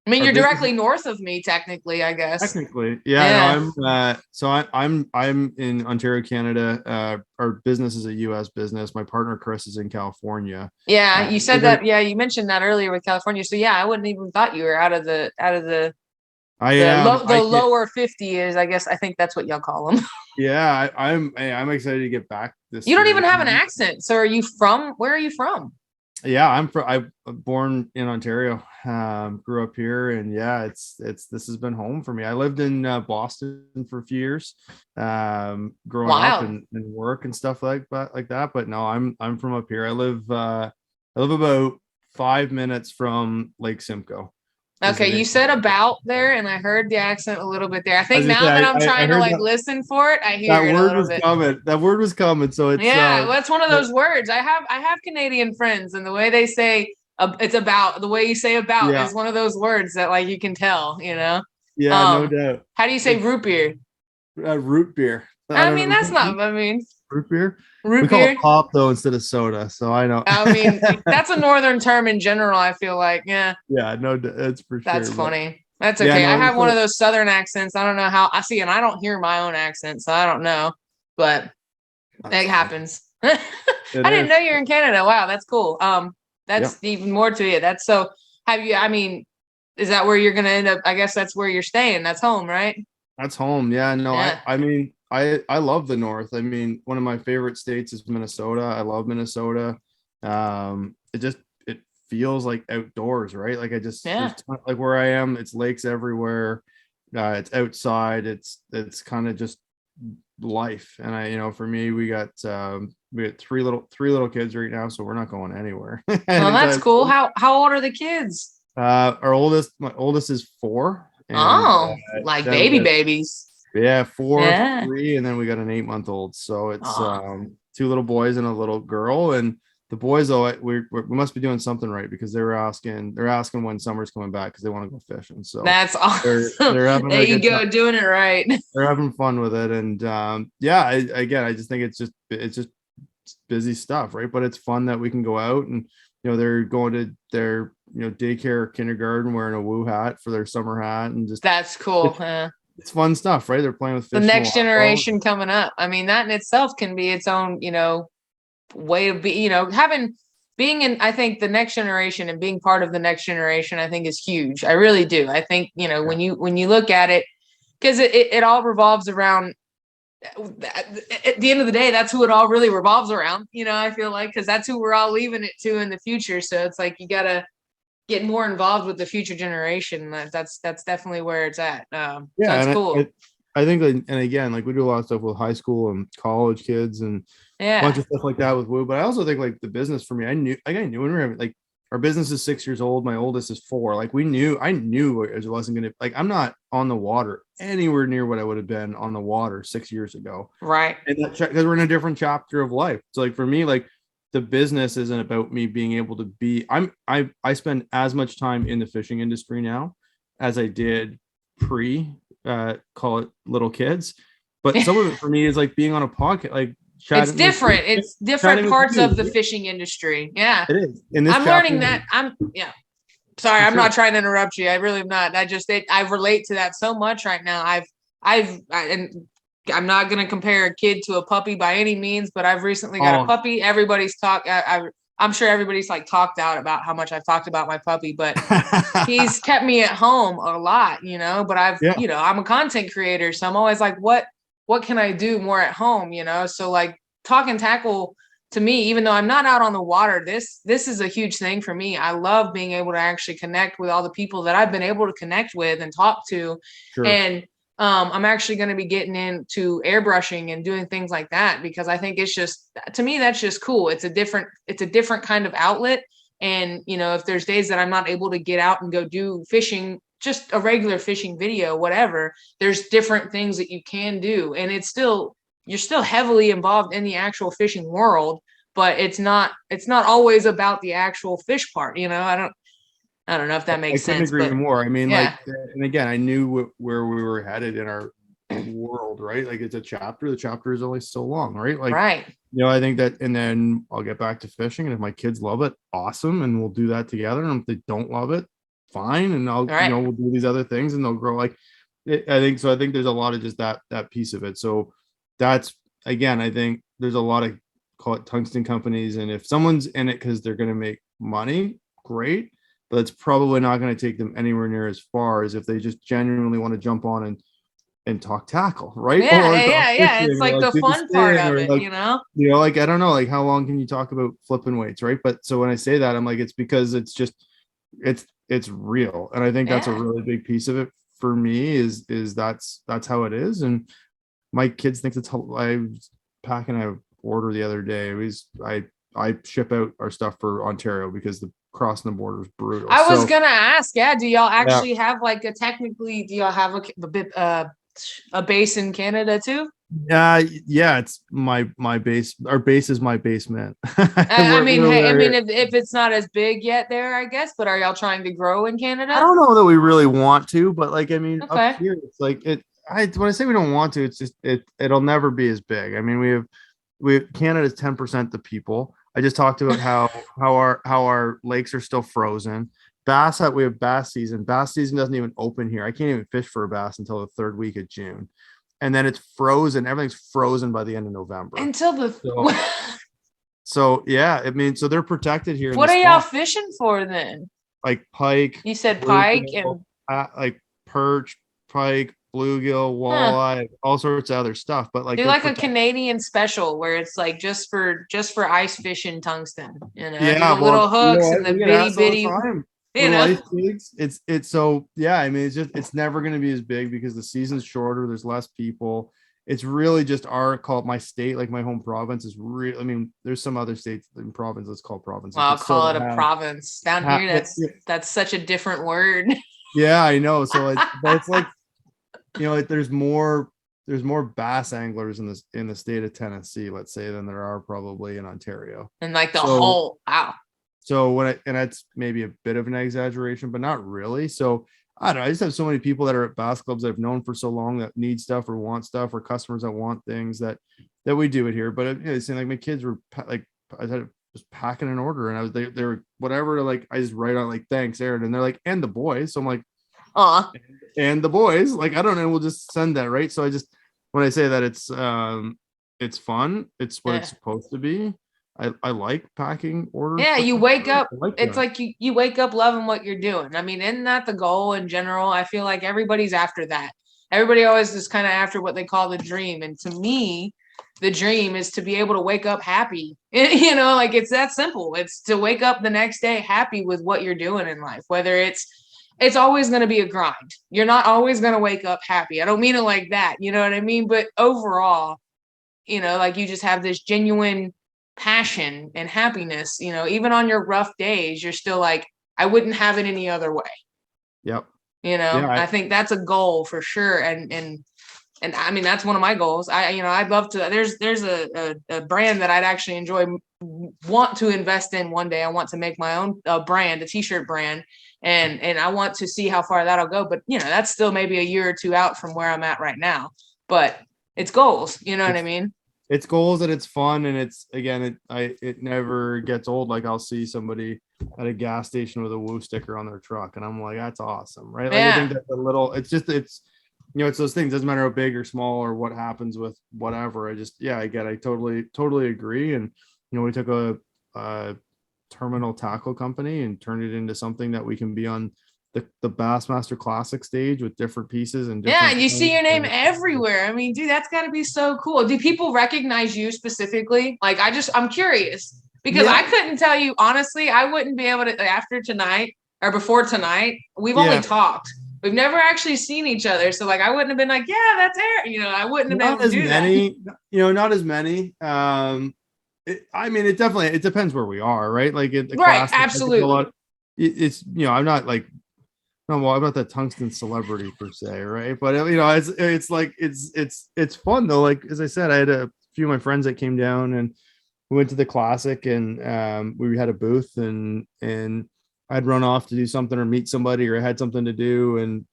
mean, you're directly north of me, technically, I guess. Technically, yeah. No, I'm in Ontario, Canada. Our business is a U.S. business. My partner Chris is in California. Yeah, you said that. Yeah, you mentioned that earlier with California. So yeah, I wouldn't even thought you were out of the. The lower 50 is, I guess. I think that's what y'all call them. Yeah, I'm excited to get back. You don't even have an accent. So are you from? Where are you from? Yeah, I'm born in Ontario, grew up here, and yeah, this has been home for me. I lived in Boston for a few years, growing up and work and stuff like that. But no, I'm from up here. I live about 5 minutes from Lake Simcoe, Okay, you said about there, and I heard the accent a little bit there. I think As I now say, that I'm I trying to heard like that listen for it, I hear that it a word little was bit. coming. That word was coming. So it's Yeah, well, that's one of those words. I have Canadian friends, and the way they say it's about the way you say about yeah, is one of those words that like you can tell, you know. yeah, no doubt. How do you say It's root beer? root beer. I I don't mean, know. that's not. I mean, Root beer. We root call it beer. pop though instead of soda. So I know. I mean, that's a northern term in general. I feel like, yeah, Yeah, no, it's for that's sure. But funny. That's yeah, okay. I no. have one of those southern accents. I don't know how I see, and I don't hear my own accent, so I don't know, but That's it fun. happens. I It didn't is. know you're in Canada. Wow, that's cool. Yep. That's even more to you. That's so. Have you? I mean, is that where you're gonna end up? I guess that's where you're staying. That's home, right? That's home. Yeah, no, Yeah. I mean, I love the North. I mean, one of my favorite states is Minnesota. I love Minnesota. It feels like outdoors, right? Like Yeah. like where I am, it's lakes everywhere. It's outside. It's kind of just life. And for me, we got three little kids right now, so we're not going anywhere. Well, that's Anytime cool. soon. How old are the kids? My oldest is 4, and Oh, like then we baby got babies. 4, Yeah. 3, and then we got an 8-month-old. So it's Oh, 2 little boys and a little girl. And the boys, though, we must be doing something right, because they're asking when summer's coming back, because they want to go fishing. So that's awesome. they're having There a you good go, time. doing it right. They're having fun with it. And yeah, again, I just think it's just busy stuff, right? But it's fun that we can go out, and they're going to their daycare, kindergarten, wearing a woo hat for their summer hat, and just That's cool. it's, it's fun stuff, right? They're playing with The fish in the next water. generation coming up. I mean, that in itself can be its own, way of being in, I think the next generation and being part of the next generation, I think is huge. I really do. I think, when you look at it, because it all revolves around at the end of the day, that's who it all really revolves around. I feel like, because that's who we're all leaving it to in the future. So it's like, you got to get more involved with the future generation. That's definitely where it's at. So Yeah, it's and cool. I think, and again, like we do a lot of stuff with high school and college kids and a bunch Yeah. of stuff like that with Woo. But I also think, like, the business for me, I knew when we were like, our business is 6 years old. My oldest is 4. Like, I knew it wasn't gonna, like, I'm not on the water anywhere near what I would have been on the water 6 years ago. Right. And because we're in a different chapter of life. So, like, for me, like, the business isn't about me being able to be. I spend as much time in the fishing industry now as I did pre call it little kids. But some of it for me is like being on a podcast, like It's chatting with different. It's different chatting with parts of the you. fishing industry. Yeah. It is in this I'm chapter learning that. Yeah. Sorry, for I'm sure. not trying to interrupt you. I really am not. I relate to that so much right now. And I'm not going to compare a kid to a puppy by any means, but I've recently got a puppy. Everybody's I'm sure everybody's like talked out about how much I've talked about my puppy, but he's kept me at home a lot, but Yeah. I'm a content creator. So I'm always like, what can I do more at home? So like Talkin Tackle, to me, even though I'm not out on the water, this is a huge thing for me. I love being able to actually connect with all the people that I've been able to connect with and talk to. Sure. And I'm actually going to be getting into airbrushing and doing things like that, because I think it's just, to me, that's just cool. It's a different kind of outlet. And, if there's days that I'm not able to get out and go do fishing, just a regular fishing video, whatever, there's different things that you can do. And you're still heavily involved in the actual fishing world, but it's not always about the actual fish part. I don't know if that makes I couldn't sense, agree but more. I mean, yeah. like, and again, I knew where we were headed in our world, right? Like, it's a chapter. The chapter is only so long, right? Like, Right. I think that, and then I'll get back to fishing, and if my kids love it, awesome, and we'll do that together. And if they don't love it, fine, and I'll, Right. we'll do these other things, and they'll grow. Like, I think so. I think there's a lot of just that piece of it. So that's, again, I think there's a lot of, call it, tungsten companies, and if someone's in it because they're going to make money, great, but it's probably not going to take them anywhere near as far as if they just genuinely want to jump on and talk tackle, right? Yeah, Or talk yeah. It's fishing, or like like the do this fun part thing, of or it, like, like, I don't know, like, how long can you talk about flipping weights, right? But so when I say that, I'm like, it's because it's just, it's real. And I think that's a Yeah. really big piece of it for me, is that's how it is. And my kids think it's, I was packing a order the other day. I ship out our stuff for Ontario because the crossing the border is brutal. I was So, gonna ask, yeah, do y'all actually have like do y'all have a bit a base in Canada too? yeah, it's my base. Our base is my basement. I mean, hey, I mean, We're if it's not as big yet there, I guess, but are y'all trying to grow in I Canada? don't know that we really want to, but like I mean, up Okay. here, it's like it. When I say we don't want to, it's just it'll never be as big. I mean, we have Canada's 10% the people. I just talked about how our lakes are still frozen. We have bass season. Bass season doesn't even open here. I can't even fish for a bass until the third week of June, and then it's frozen. Everything's frozen by the end of November. Until the So so yeah, I mean, so they're protected here in what the are y'all swamp, fishing for then? like pike, You said pike bluegill, and like perch, pike, bluegill, huh. walleye, all sorts of other stuff. But like Do they're like a protected. Canadian special where it's like just for ice fishing tungsten, do Yeah, the little well, you know hooks and what? the We get bitty asked all the bitty, time. you Little know. ice pigs. It's so yeah. I mean, it's never going to be as big because the season's shorter. There's less people. It's really just my state, like my home province is real. I mean, there's some other states in province that's called provinces, Well, I'll but still call it don't a province. Down have here, that's such a different word. yeah, I know. So but it's like like there's more bass anglers in the state of Tennessee, let's say, than there are probably in Ontario. And like the So whole wow. so and that's maybe a bit of an exaggeration, but not really. So I don't know. I just have so many people that are at bass clubs that I've known for so long that need stuff or want stuff, or customers that want things that we do it here. But it seemed like my kids were like, was packing an order, and they were whatever. Like I just write on like, thanks, Aaron, and they're like, and the boys. So I'm like, Aw. and the boys, like I don't know, we'll just send that, right? So I just when I say that it's fun, it's what it's Yeah. supposed to be. I like packing orders Yeah, for you wake customers. up. I like It's that. like you wake up loving what you're doing. I mean, isn't that the goal in general? I feel like everybody's after that. Everybody always is kind of after what they call the dream. And to me, the dream is to be able to wake up happy. Like it's that simple. It's to wake up the next day happy with what you're doing in life, whether it's always going to be a grind. You're not always going to wake up happy. I don't mean it like that. You know what I mean? But overall, like you just have this genuine passion and happiness, even on your rough days, you're still like, I wouldn't have it any other way. Yep. Yeah. I think that's a goal for sure. And I mean, that's one of my goals. I'd love to, there's a brand that I'd actually want to invest in one day. I want to make my own brand, a t-shirt brand. And I want to see how far that'll go. But, that's still maybe a year or two out from where I'm at right now. But it's goals. You know what I mean? It's goals and it's fun, and it's again it never gets old. Like I'll see somebody at a gas station with a woo sticker on their truck, and I'm like, that's awesome, right? Like I think Yeah. that's a little, it's it's those things, doesn't matter how big or small or what happens with whatever. I totally agree. And we took a terminal tackle company and turned it into something that we can be on the Bassmaster Classic stage with different pieces and Yeah, different you see your name things. everywhere. I mean, dude, that's got to be so cool. Do people recognize you specifically? Like, I'm curious because I Yeah, couldn't tell you honestly. I wouldn't be able to after tonight or before tonight. We've only yeah. talked. We've never actually seen each other. So like, I wouldn't have been like, yeah, that's Aaron. I wouldn't have been Not able to as do that. many, not as many. I mean, it depends where we are, right? Like at the Right. class, a Absolutely. lot. It's I'm not like, no, well, I'm not that tungsten celebrity per se, right? But it's like it's fun though. Like as I said, I had a few of my friends that came down and we went to the classic, and we had a booth, and I'd run off to do something or meet somebody or I had something to do, and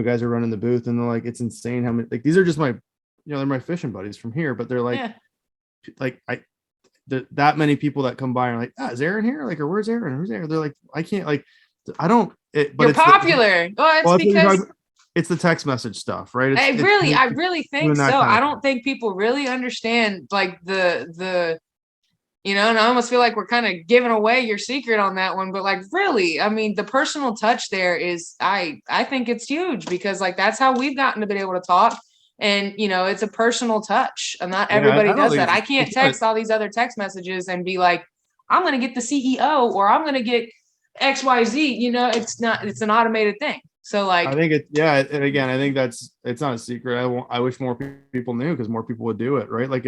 guys are running the booth, and they're like, it's insane how many, like, these are just my they're my fishing buddies from here, but they're Yeah. like that many people that come by are like, is Aaron here? Like, or where's Aaron? Who's Aaron? They're like, I can't, like, I don't, but You're it's popular. Well, it's well, because it's the text message stuff, right? I really think doing that so. kind I of don't think people really understand like the and I almost feel like we're kind of giving away your secret on that one, but like really, I mean, the personal touch there is I think it's huge because like that's how we've gotten to be able to talk. And it's a personal touch, and not yeah. everybody I don't does think that. I can't it's not, text all these other text messages and be like, I'm gonna get the CEO or I'm gonna get XYZ. It's an automated thing. So I like, think and again, I think it's not a secret. I wish more people knew, because more people would do it, right? Like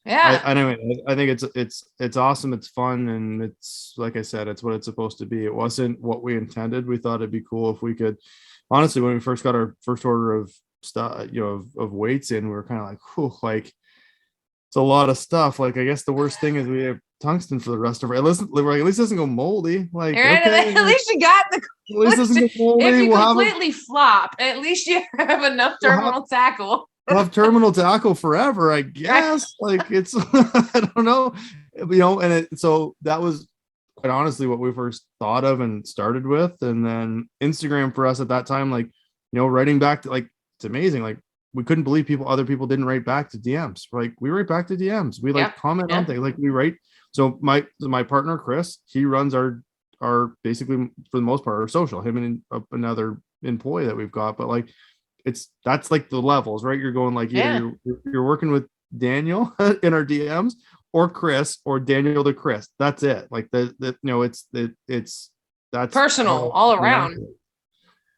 Yeah. I think it's awesome. It's fun. And it's, like I said, it's what it's supposed to be. It wasn't what we intended. We thought it'd be cool if we could, honestly, when we first got our first order of stuff, of weights in, we were kind of like, whew, like it's a lot of stuff. Like, I guess the worst thing is we have tungsten for the rest of our, at least it doesn't go moldy. Like, Right? okay, At least you got the, at least it doesn't go moldy. if you We'll have completely flop, at least you have enough terminal tackle. we'll have terminal tackle forever, I guess. Like, it's I don't know, so that was quite honestly what we first thought of and started with. And then Instagram for us at that time, like, writing back to, like, it's amazing. Like, we couldn't believe other people didn't write back to DMs. Like, we write back to DMs. We like comment on things. Like, we write. So my partner Chris, he runs our basically, for the most part, our social. Him and another employee that we've got. But like, that's like the levels, right? You're going like, either you're working with Daniel in our DMs, or Chris, or Daniel to Chris. That's it. Like, it's that's personal all around.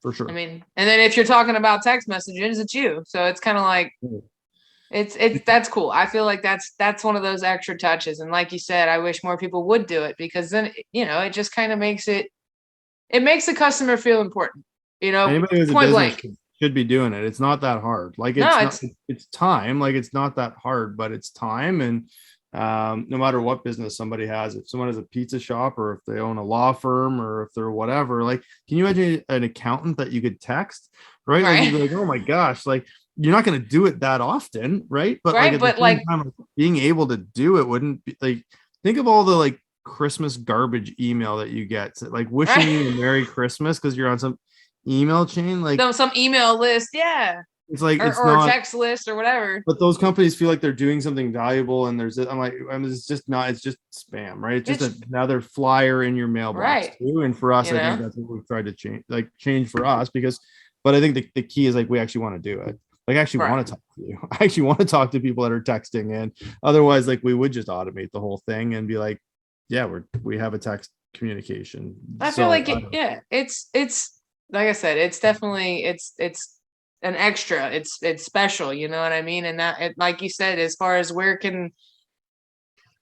For sure. I mean, and then if you're talking about text messages, it's you. So it's kind of like, that's cool. I feel like that's one of those extra touches. And like you said, I wish more people would do it, because then, it just kind of makes it makes the customer feel important, Anybody who's point a blank. should be doing it. It's not that hard. Like, it's time. Like, it's not that hard, but it's time. And no matter what business somebody has, if someone has a pizza shop, or if they own a law firm, or if they're whatever, like, can you imagine an accountant that you could text, right? Like, you'd be like, oh my gosh, like, you're not going to do it that often, right? But right, like, but like, time, being able to do it wouldn't be like, think of all the like Christmas garbage email that you get, like wishing you a Merry Christmas because you're on some email chain, like some email list, it's like, it's or not a text list or whatever. But those companies feel like they're doing something valuable, and it's just not. It's just spam, right? It's just another flyer in your mailbox, right? Too. And for us, I think that's what we've tried to change for us, because. But I think the key is, like, we actually want to do it. Like, I actually want to talk to you. I actually want to talk to people that are texting in. Otherwise, like, we would just automate the whole thing and be like, yeah, we have a text communication. I feel like it's like I said, it's definitely it's an extra. It's special, you know what I mean? And that, like you said, as far as where can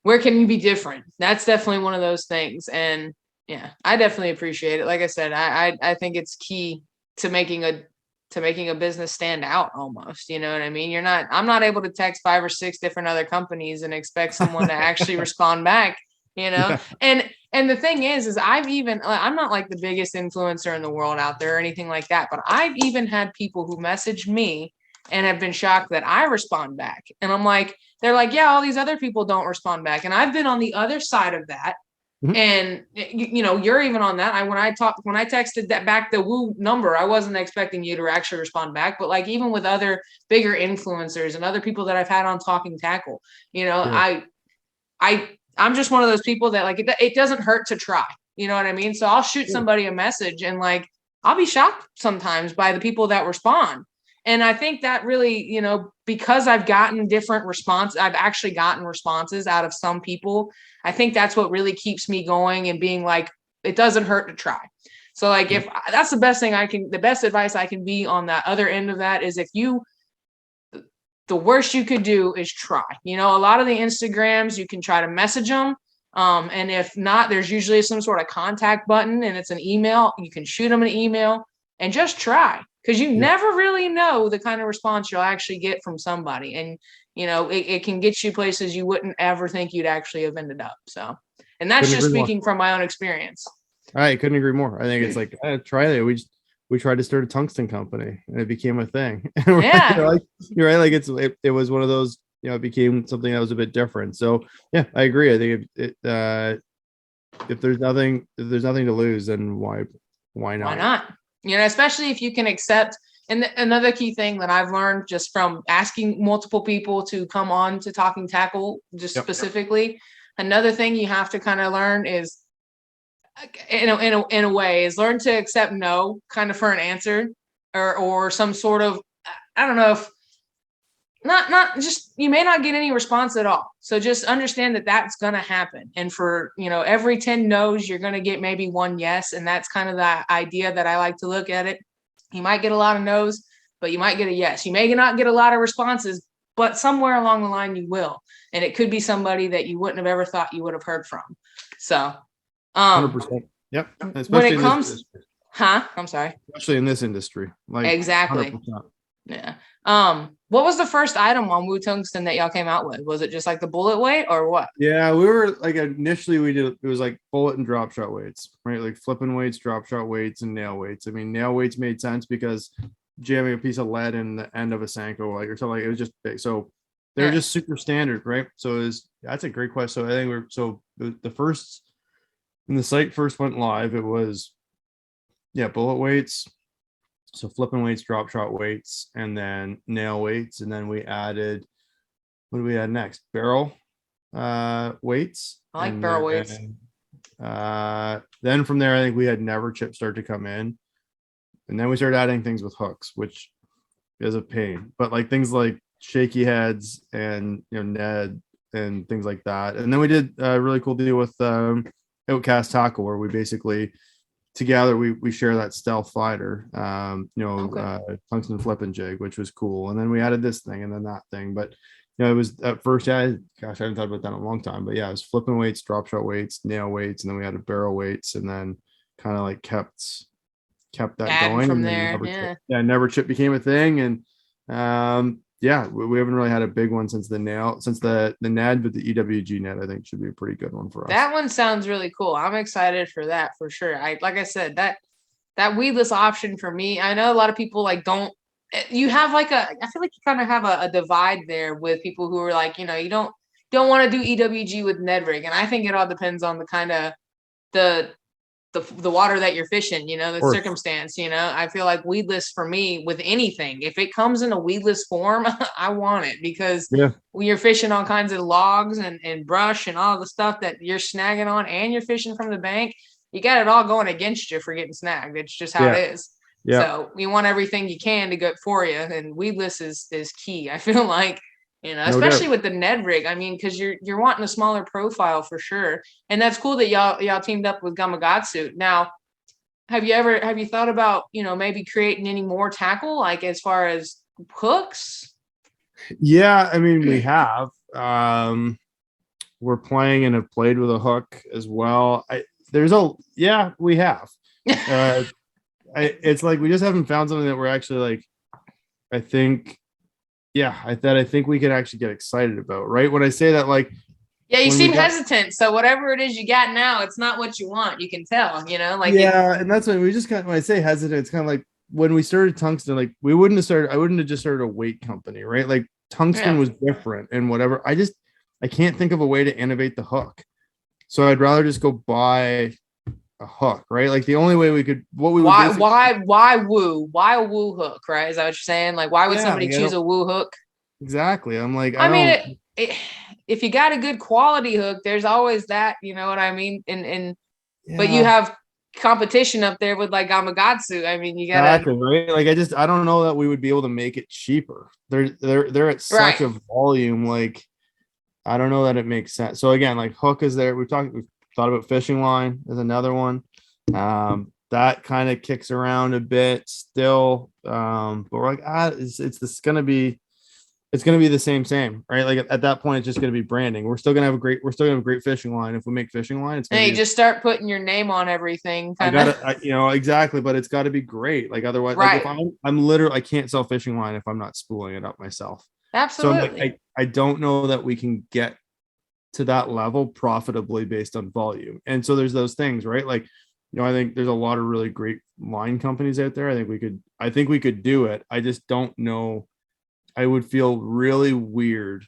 you be different? That's definitely one of those things. And yeah, I definitely appreciate it. Like I said, I think it's key to making a business stand out almost, you know what I mean? I'm not able to text 5 or 6 different other companies and expect someone to actually respond back, Yeah. And the thing is I'm not like the biggest influencer in the world out there or anything like that, but I've even had people who message me and have been shocked that I respond back. And I'm like, they're like, yeah, all these other people don't respond back. And I've been on the other side of that. Mm-hmm. And you're even on that. When I texted that back the Woo number, I wasn't expecting you to actually respond back. But like, even with other bigger influencers and other people that I've had on Talking Tackle, I'm just one of those people that, like, it doesn't hurt to try. You know what I mean? So I'll shoot somebody a message, and like, I'll be shocked sometimes by the people that respond. And I think that really, because I've gotten different I've actually gotten responses out of some people. I think that's what really keeps me going and being like, it doesn't hurt to try. So like, if that's the best advice I can be on that other end of that is, the worst you could do is try. A lot of the Instagrams, you can try to message them. And if not, there's usually some sort of contact button, and it's an email. You can shoot them an email and just try, because you never really know the kind of response you'll actually get from somebody. And, it can get you places you wouldn't ever think you'd actually have ended up. So, and that's just speaking from my own experience. I couldn't agree more. I think it's like, try it. We tried to start a tungsten company, and it became a thing. Yeah. You're right. Like, it was one of those, it became something that was a bit different. So yeah, I agree. I think if there's nothing to lose, then why not? Why not? Especially if you can accept. And another key thing that I've learned just from asking multiple people to come on to Talking Tackle, specifically, another thing you have to kind of learn is, in a way, is learn to accept no kind of for an answer, or some sort of, I don't know, if not just, you may not get any response at all. So just understand that that's going to happen. And for, every 10 no's, you're going to get maybe 1 yes. And that's kind of the idea that I like to look at it. You might get a lot of no's, but you might get a yes. You may not get a lot of responses, but somewhere along the line you will. And it could be somebody that you wouldn't have ever thought you would have heard from. So 100%. Yep. when Especially it in comes, this industry. I'm sorry. Especially in this industry. Like Exactly. 100%. Yeah. What was the first item on Wu Tungsten that y'all came out with? Was it just like the bullet weight or what? Yeah, we were like initially it was like bullet and drop shot weights, right? Like flipping weights, drop shot weights, and nail weights. I mean, nail weights made sense because jamming a piece of lead in the end of a Sanko, like or something, like it was just big. So they're just super standard, right? So that's a great question. So I think the first when the site first went live, it was bullet weights. So flipping weights, drop shot weights, and then nail weights. And then we added, what do we add next? Barrel weights. I like barrel weights. Then from there, I think we had never chip start to come in. And then we started adding things with hooks, which is a pain. But like things like shaky heads and Ned and things like that. And then we did a really cool deal with Outcast Tackle, where we basically together we share that stealth fighter, tungsten flipping jig, which was cool. And then we added this thing and then that thing. But it was at first, I haven't thought about that in a long time. But yeah, it was flipping weights, drop shot weights, nail weights, and then we added barrel weights, and then kind of like kept that Adding going from and there. never chip became a thing. And we haven't really had a big one since the NAD, but the EWG net I think should be a pretty good one for us. That one sounds really cool. I'm excited for that for sure. Like I said, that weedless option for me, I know a lot of people like don't. You have like I feel like you kind of have a divide there with people who are like, you don't want to do EWG with Ned rig, and I think it all depends on the kind of the water that you're fishing, the circumstance. I feel like weedless for me with anything, if it comes in a weedless form, I want it, because when you're fishing all kinds of logs and brush and all the stuff that you're snagging on, and you're fishing from the bank, you got it all going against you for getting snagged. It's just how it is. Yeah. So you want everything you can to go for you, and weedless is key. I feel like, especially with the Ned rig. I mean, because you're wanting a smaller profile for sure, and that's cool that y'all teamed up with Gamakatsu. Now, have you thought about maybe creating any more tackle, like as far as hooks? Yeah, I mean, we have. We're playing and have played with a hook as well. We have. It's like we just haven't found something that we're actually like. I think we could actually get excited about, right? When I say that, like, you seem hesitant. So whatever it is you got now, it's not what you want. You can tell, and that's when we just when I say hesitant, it's kind of like when we started Tungsten, like I wouldn't have just started a weight company, right? Like Tungsten was different and whatever. I can't think of a way to innovate the hook. So I'd rather just go buy a hook, right? Like the only way why a woo hook, right? Is that what you're saying? Like, why would somebody choose a woo hook? Exactly. I'm like, I mean, if you got a good quality hook, there's always that, you know what I mean? But you have competition up there with like Gamakatsu. I mean, you gotta right. Like I don't know that we would be able to make it cheaper. They're at such a volume. Like I don't know that it makes sense. So again, like hook is there. We've thought about fishing line as another one. That kind of kicks around a bit still. But we're like, it's gonna be the same, right? Like at that point, it's just gonna be branding. We're still gonna have a great fishing line. If we make fishing line, it's you just start putting your name on everything. Exactly, but it's got to be great. Like otherwise, like if I'm literally, I can't sell fishing line if I'm not spooling it up myself. Absolutely. So I don't know that we can get to that level profitably based on volume. And so there's those things, right? Like, I think there's a lot of really great line companies out there. I think we could do it. I just don't know. I would feel really weird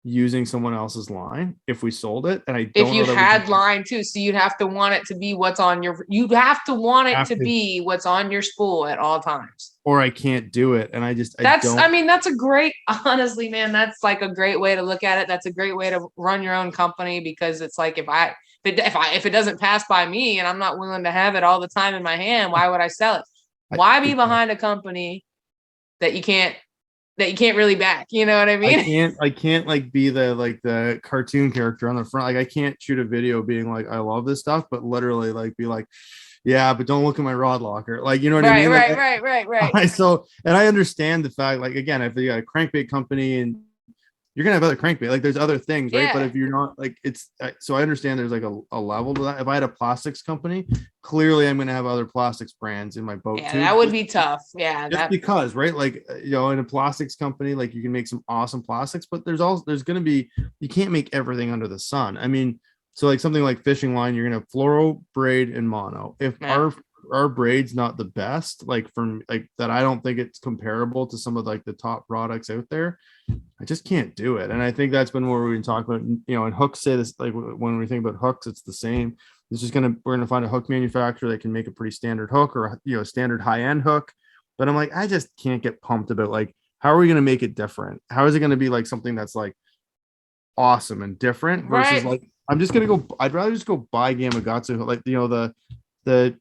using someone else's line if we sold it. And if you had line too, so you'd have to want it to be what's on your be what's on your spool at all times. Or I can't do it. And that's a great, honestly, man, that's like a great way to look at it. That's a great way to run your own company, because it's like, if it doesn't pass by me and I'm not willing to have it all the time in my hand, why would I sell it? Why be behind a company that you can't really back? You know what I mean? I can't like be the cartoon character on the front. Like I can't shoot a video being like, I love this stuff, but literally like be like, yeah, but don't look at my rod locker. Like, you know what I mean? Right. So, and I understand the fact, like, again, if you got a crankbait company and you're gonna have other crankbait. Like there's other things, right? But Yeah. if you're not like it's so I understand there's like a level to that. If I had a plastics company, clearly I'm gonna have other plastics brands in my boat Yeah, too. that would be tough. Yeah, Just that because, right? Like in a plastics company, like you can make some awesome plastics, but there's gonna be you can't make everything under the sun. I mean, so like something like fishing line, you're gonna have fluoro, braid, and mono. If yeah. our braid's not the best, like from like that, I don't think it's comparable to some of like the top products out there. I just can't do it. And I think that's been what we've been talking about. And hooks say this, like when we think about hooks, it's the same. We're gonna find a hook manufacturer that can make a pretty standard hook or standard high-end hook. But I'm like, I just can't get pumped about like how are we gonna make it different? How is it gonna be like something that's like awesome and different versus Right. like I'd rather just go buy Gamakatsu, like the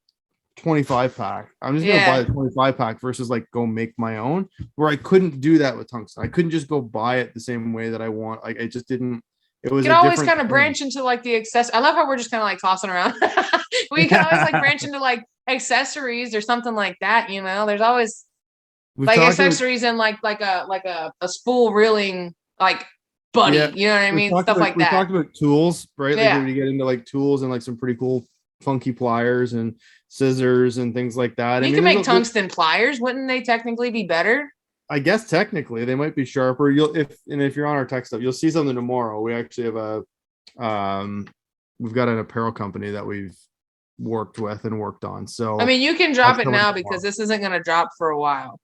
25 pack. I'm just gonna buy Yeah. the 25 pack versus like go make my own, where I couldn't do that with tungsten. I couldn't just go buy it the same way that I want. Like it just didn't, it was You can a always different kind of thing. branch into like the access. I love how we're just kind of like tossing around. We can always like branch into like accessories or something like that. There's always We've like talked about, accessories and like a spool reeling like buddy. yeah, You know what I mean? Stuff like we've that. talked about tools, right? Like Yeah. when you get into like tools and like some pretty cool funky pliers and scissors and things like that. I You mean, can make tungsten pliers. Wouldn't they technically be better? I guess technically they might be sharper. If you're on our tech stuff, you'll see something tomorrow. We actually have we've got an apparel company that we've worked with and worked on. So I mean, you can that's drop it coming now tomorrow. because this isn't going to drop for a while.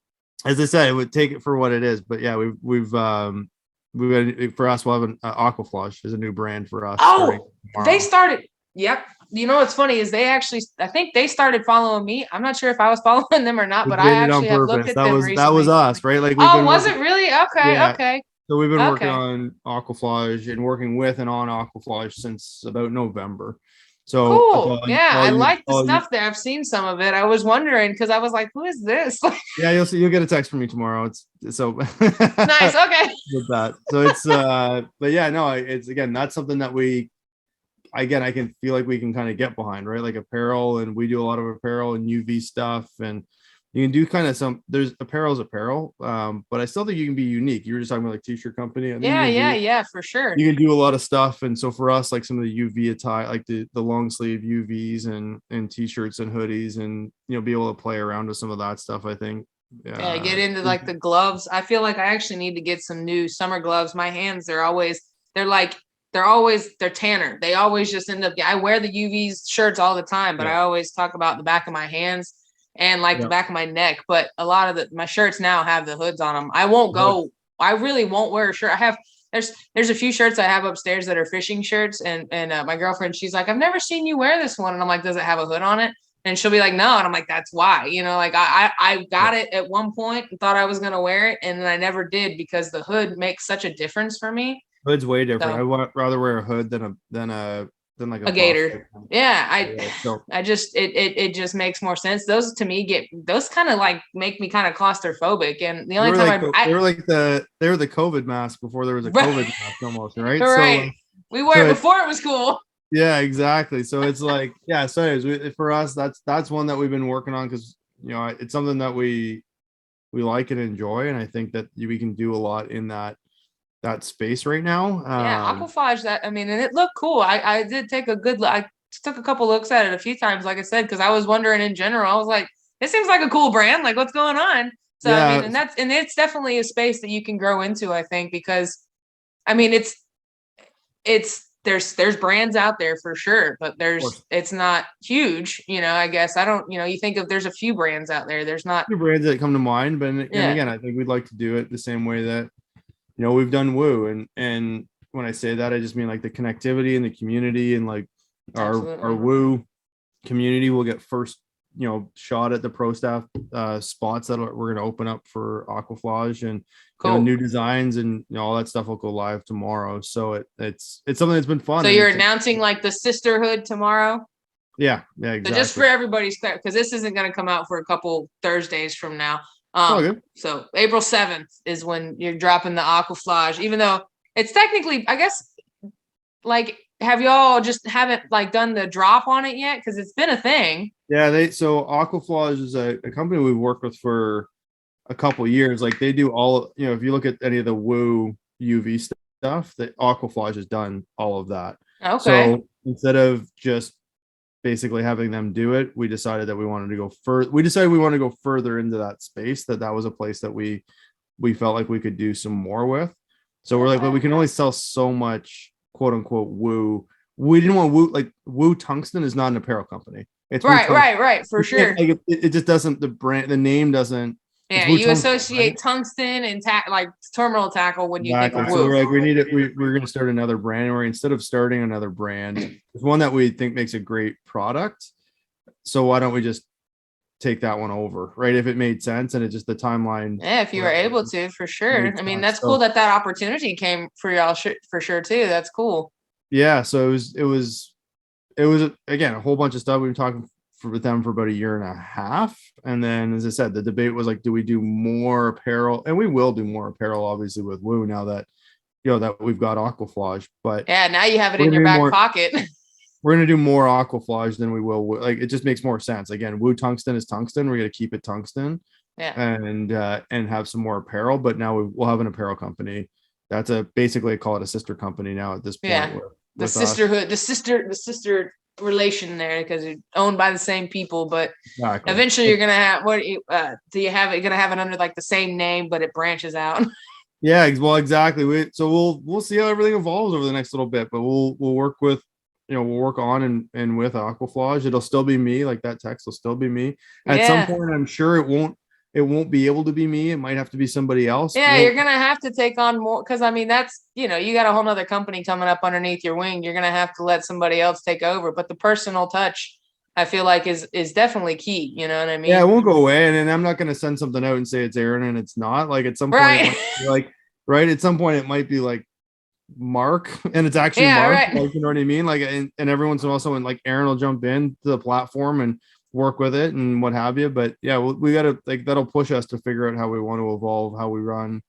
As I said, it would take it for what it is. But yeah, we've for us, we'll have an Aquaflush is a new brand for us. Oh, they Tomorrow. started. Yep. You know what's funny is I think they started following me. I'm not sure if I was following them or not, We but I did it on actually have looked purpose. at them That was recently. us, right? Like we've Oh, been was working. it really? Okay. Yeah. Okay. So we've been working Okay. on Aquaflush and working with and on Aquaflush since about November. So Cool. Yeah. I like the stuff there. I've seen some of it. I was wondering because I was like, who is this? yeah, you'll get a text from me tomorrow. It's so Nice. Okay. with that. So it's but yeah, no, it's again, that's something that I can feel like we can kind of get behind, right? Like apparel, and we do a lot of apparel and UV stuff, and you can do kind of there's apparel. But I still think you can be unique. You were just talking about like t-shirt company. I think Yeah, for sure. you can do a lot of stuff. And so for us, like some of the UV attire, like the long sleeve UVs and t-shirts and hoodies, and be able to play around with some of that stuff, I think. Yeah, get into like the gloves. I feel like I actually need to get some new summer gloves. My hands, they're tanner. They always just end up, I wear the UV shirts all the time, but I always talk about the back of my hands and like the back of my neck. But a lot of my shirts now have the hoods on them. I really won't wear a shirt. There's a few shirts I have upstairs that are fishing shirts. And my girlfriend, she's like, I've never seen you wear this one. And I'm like, does it have a hood on it? And she'll be like, no. And I'm like, that's why, like I got it at one point and thought I was going to wear it. And then I never did because the hood makes such a difference for me. Hood's way different. So, I would rather wear a hood than like a gator. Yeah. So I just, it just makes more sense. Those to me those kind of like make me kind of claustrophobic. And the only time they were the COVID mask before there was a COVID mask almost, right? Right. So we wore it before it was cool. Yeah, exactly. So it's like, yeah, so anyways, for us, that's one that we've been working on because it's something that we like and enjoy, and I think that we can do a lot in that space right now. Yeah, aquafage and it looked cool. I did take a good look. I took a couple looks at it a few times, like I said, because I was wondering in general. I was like, it seems like a cool brand. Like, what's going on? So yeah. and it's definitely a space that you can grow into, I think, because there's brands out there for sure, but it's not huge, I guess. I don't, you think of there's a few brands out there. There's not few brands that come to mind, but and again, I think we'd like to do it the same way that we've done Woo, and when I say that, I just mean like the connectivity and the community, and like our Woo community will get first shot at the pro staff spots that we're going to open up for Aquaflage, and cool. New designs and all that stuff will go live tomorrow. So it's something that's been fun. So you're announcing like the sisterhood tomorrow? Yeah, exactly. So just for everybody's clear, because this isn't going to come out for a couple Thursdays from now. So April 7th is when you're dropping the Aquaflage, even though it's technically, I guess, like, have y'all just haven't like done the drop on it yet? Because it's been a thing. Yeah, so Aquaflage is a company we've worked with for a couple years. Like they do all, if you look at any of the Woo UV stuff, stuff, that Aquaflage has done all of that. Okay. So instead of just basically having them do it, we decided that we wanted to go further. We decided we want to go further into that space. That was a place that we felt like we could do some more with. So we're like, well, we can only sell so much, quote unquote, woo. We didn't want woo, like woo tungsten is not an apparel company. It's Woo Tungsten. Right, for sure. Like it just doesn't, the name doesn't. Yeah, you tungsten, associate right? Tungsten and like terminal tackle when you exactly. think of woo. So woo. we're like, we need it. We're going to start another brand, or instead of starting another brand, it's one that we think makes a great product. So why don't we just take that one over, right? If it made sense and it just the timeline. Yeah, if you were able to, for sure. I mean, that's cool that opportunity came for y'all for sure too. That's cool. Yeah. So it was again a whole bunch of stuff. We've been talking with them for about a year and a half, and then as I said, the debate was like, do we do more apparel? And we will do more apparel, obviously, with Woo now that that we've got Aquaflage. But yeah, now you have it in your back pocket. We're gonna do more Aquaflage than we will. Like it just makes more sense. Again, Woo Tungsten is tungsten. We're gonna keep it tungsten. Yeah. And have some more apparel. But now we'll have an apparel company. That's basically I call it a sister company now at this point. Yeah. The sisterhood, the sister relation there, because it's owned by the same people, but exactly. Eventually you're gonna have do you have it gonna have it under like the same name, but it branches out. Yeah, well, exactly. We'll see how everything evolves over the next little bit, but we'll work with we'll work on and with Aquaflage. It'll still be me, like that text will still be me. At some point, I'm sure it won't be able to be me. It might have to be somebody else. Yeah, you're gonna have to take on more, because I mean that's you got a whole nother company coming up underneath your wing. You're gonna have to let somebody else take over. But the personal touch, I feel like is definitely key. You know what I mean? Yeah, it won't go away. And then I'm not gonna send something out and say it's Aaron and it's not. Like at some point, right? Right. At some point, it might be like Mark and it's actually Mark. Right. Like, you know what I mean? Like and every once in a while, someone like Aaron will jump in to the platform and work with it and what have you. But yeah, we gotta like that'll push us to figure out how we want to evolve, how we run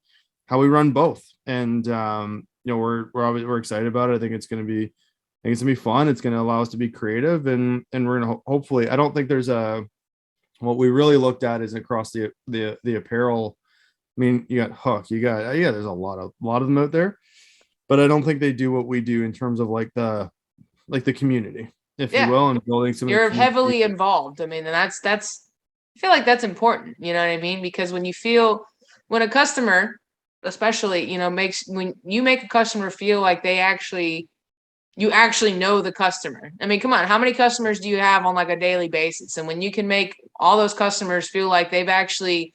both. And we're excited about it. I think it's gonna be fun. It's gonna allow us to be creative and we're gonna hopefully, I don't think there's what we really looked at is across the apparel. I mean, you got Hook, there's a lot of them out there, but I don't think they do what we do in terms of like the community, if you will, and building some. You're heavily involved. I mean, and that's I feel like that's important. You know what I mean? Because when a customer, especially, when you make a customer feel like you actually know the customer. I mean, come on, how many customers do you have on like a daily basis? And when you can make all those customers feel like they've actually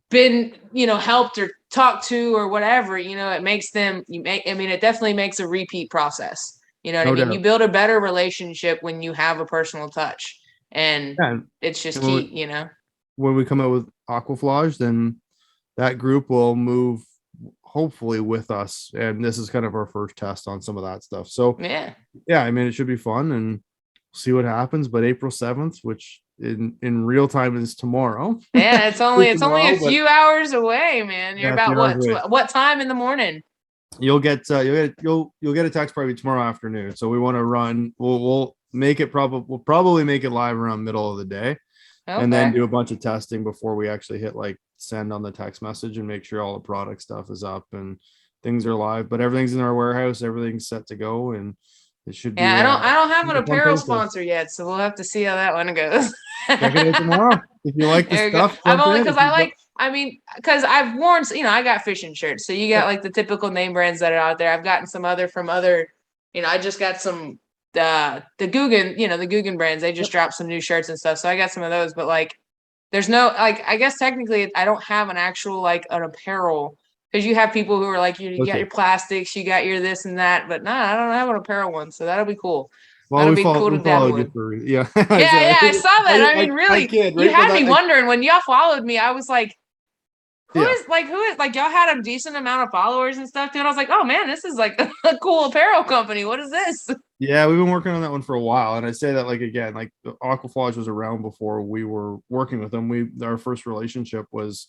been, helped or talked to or whatever, it makes them, it definitely makes a repeat process. You know what I mean? You build a better relationship when you have a personal touch, and it's just key, When we come out with Aquaflage, then that group will move hopefully with us. And this is kind of our first test on some of that stuff. So yeah, I mean, it should be fun and see what happens. But April 7th, which in real time is tomorrow. Yeah, it's only a few hours away, man. You're about what time in the morning? You'll get a text probably tomorrow afternoon. So we want to run. We'll make it we'll probably make it live around middle of the day, and then do a bunch of testing before we actually hit like send on the text message and make sure all the product stuff is up and things are live. But everything's in our warehouse. Everything's set to go, and it should be. Yeah, I don't have an apparel sponsor yet, so we'll have to see how that one goes. Check it out tomorrow if you like the stuff. I've only because I've worn, I got fishing shirts. So you got like the typical name brands that are out there. I've gotten some from other, I just got some, the Guggen, the Guggen brands, they just dropped some new shirts and stuff. So I got some of those, but like, there's no, like, I guess technically I don't have an actual, like an apparel, because you have people who are like, you got your plastics, you got your this and that, but I don't have an apparel one. So that'll be cool. Well, that'll be cool to dabble with. Yeah. I saw that. I mean, really, you had me wondering when y'all followed me. I was like, who is y'all had a decent amount of followers and stuff too. And I was like, oh man, this is like a cool apparel company. What is this? Yeah, we've been working on that one for a while. And I say that like, again, like Aquaflage was around before we were working with them. Our first relationship was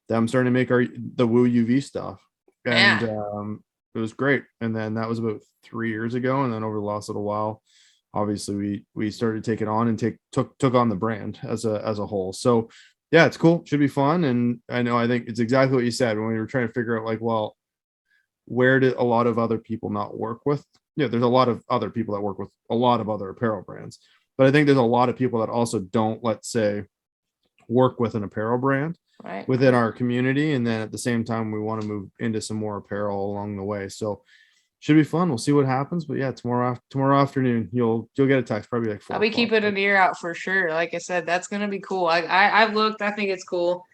them starting to make the Woo UV stuff. And it was great. And then that was about 3 years ago. And then over the last little while, obviously we started taking on and took on the brand as a whole. So yeah, it's cool. Should be fun. And I think it's exactly what you said when we were trying to figure out like, well, where do a lot of other people not work with? Yeah, there's a lot of other people that work with a lot of other apparel brands, but I think there's a lot of people that also don't, let's say, work with an apparel brand Right. within our community. And then at the same time, we want to move into some more apparel along the way. So should be fun. We'll see what happens. But yeah, tomorrow afternoon, you'll get a text probably like 4 I'll be o'clock. keeping an ear out for sure. Like I said, that's gonna be cool. I've looked. I think it's cool.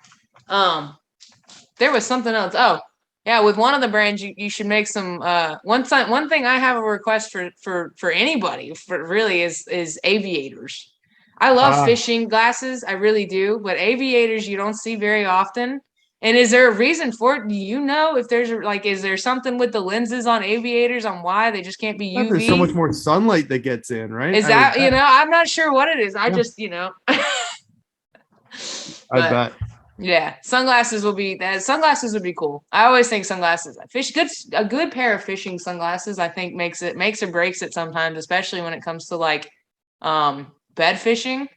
There was something else. Oh, yeah, with one of the brands, you should make some. One thing I have a request for anybody for really is aviators. I love fishing glasses. I really do, but aviators you don't see very often. And is there a reason for it? Do you know if there's like, is there something with the lenses on aviators on why they just can't be UV? There's so much more sunlight that gets in, right? Is that, I'm not sure what it is. I just, I bet. Yeah, sunglasses would be cool. I always think sunglasses. A good pair of fishing sunglasses, I think makes or breaks it sometimes, especially when it comes to like bed fishing.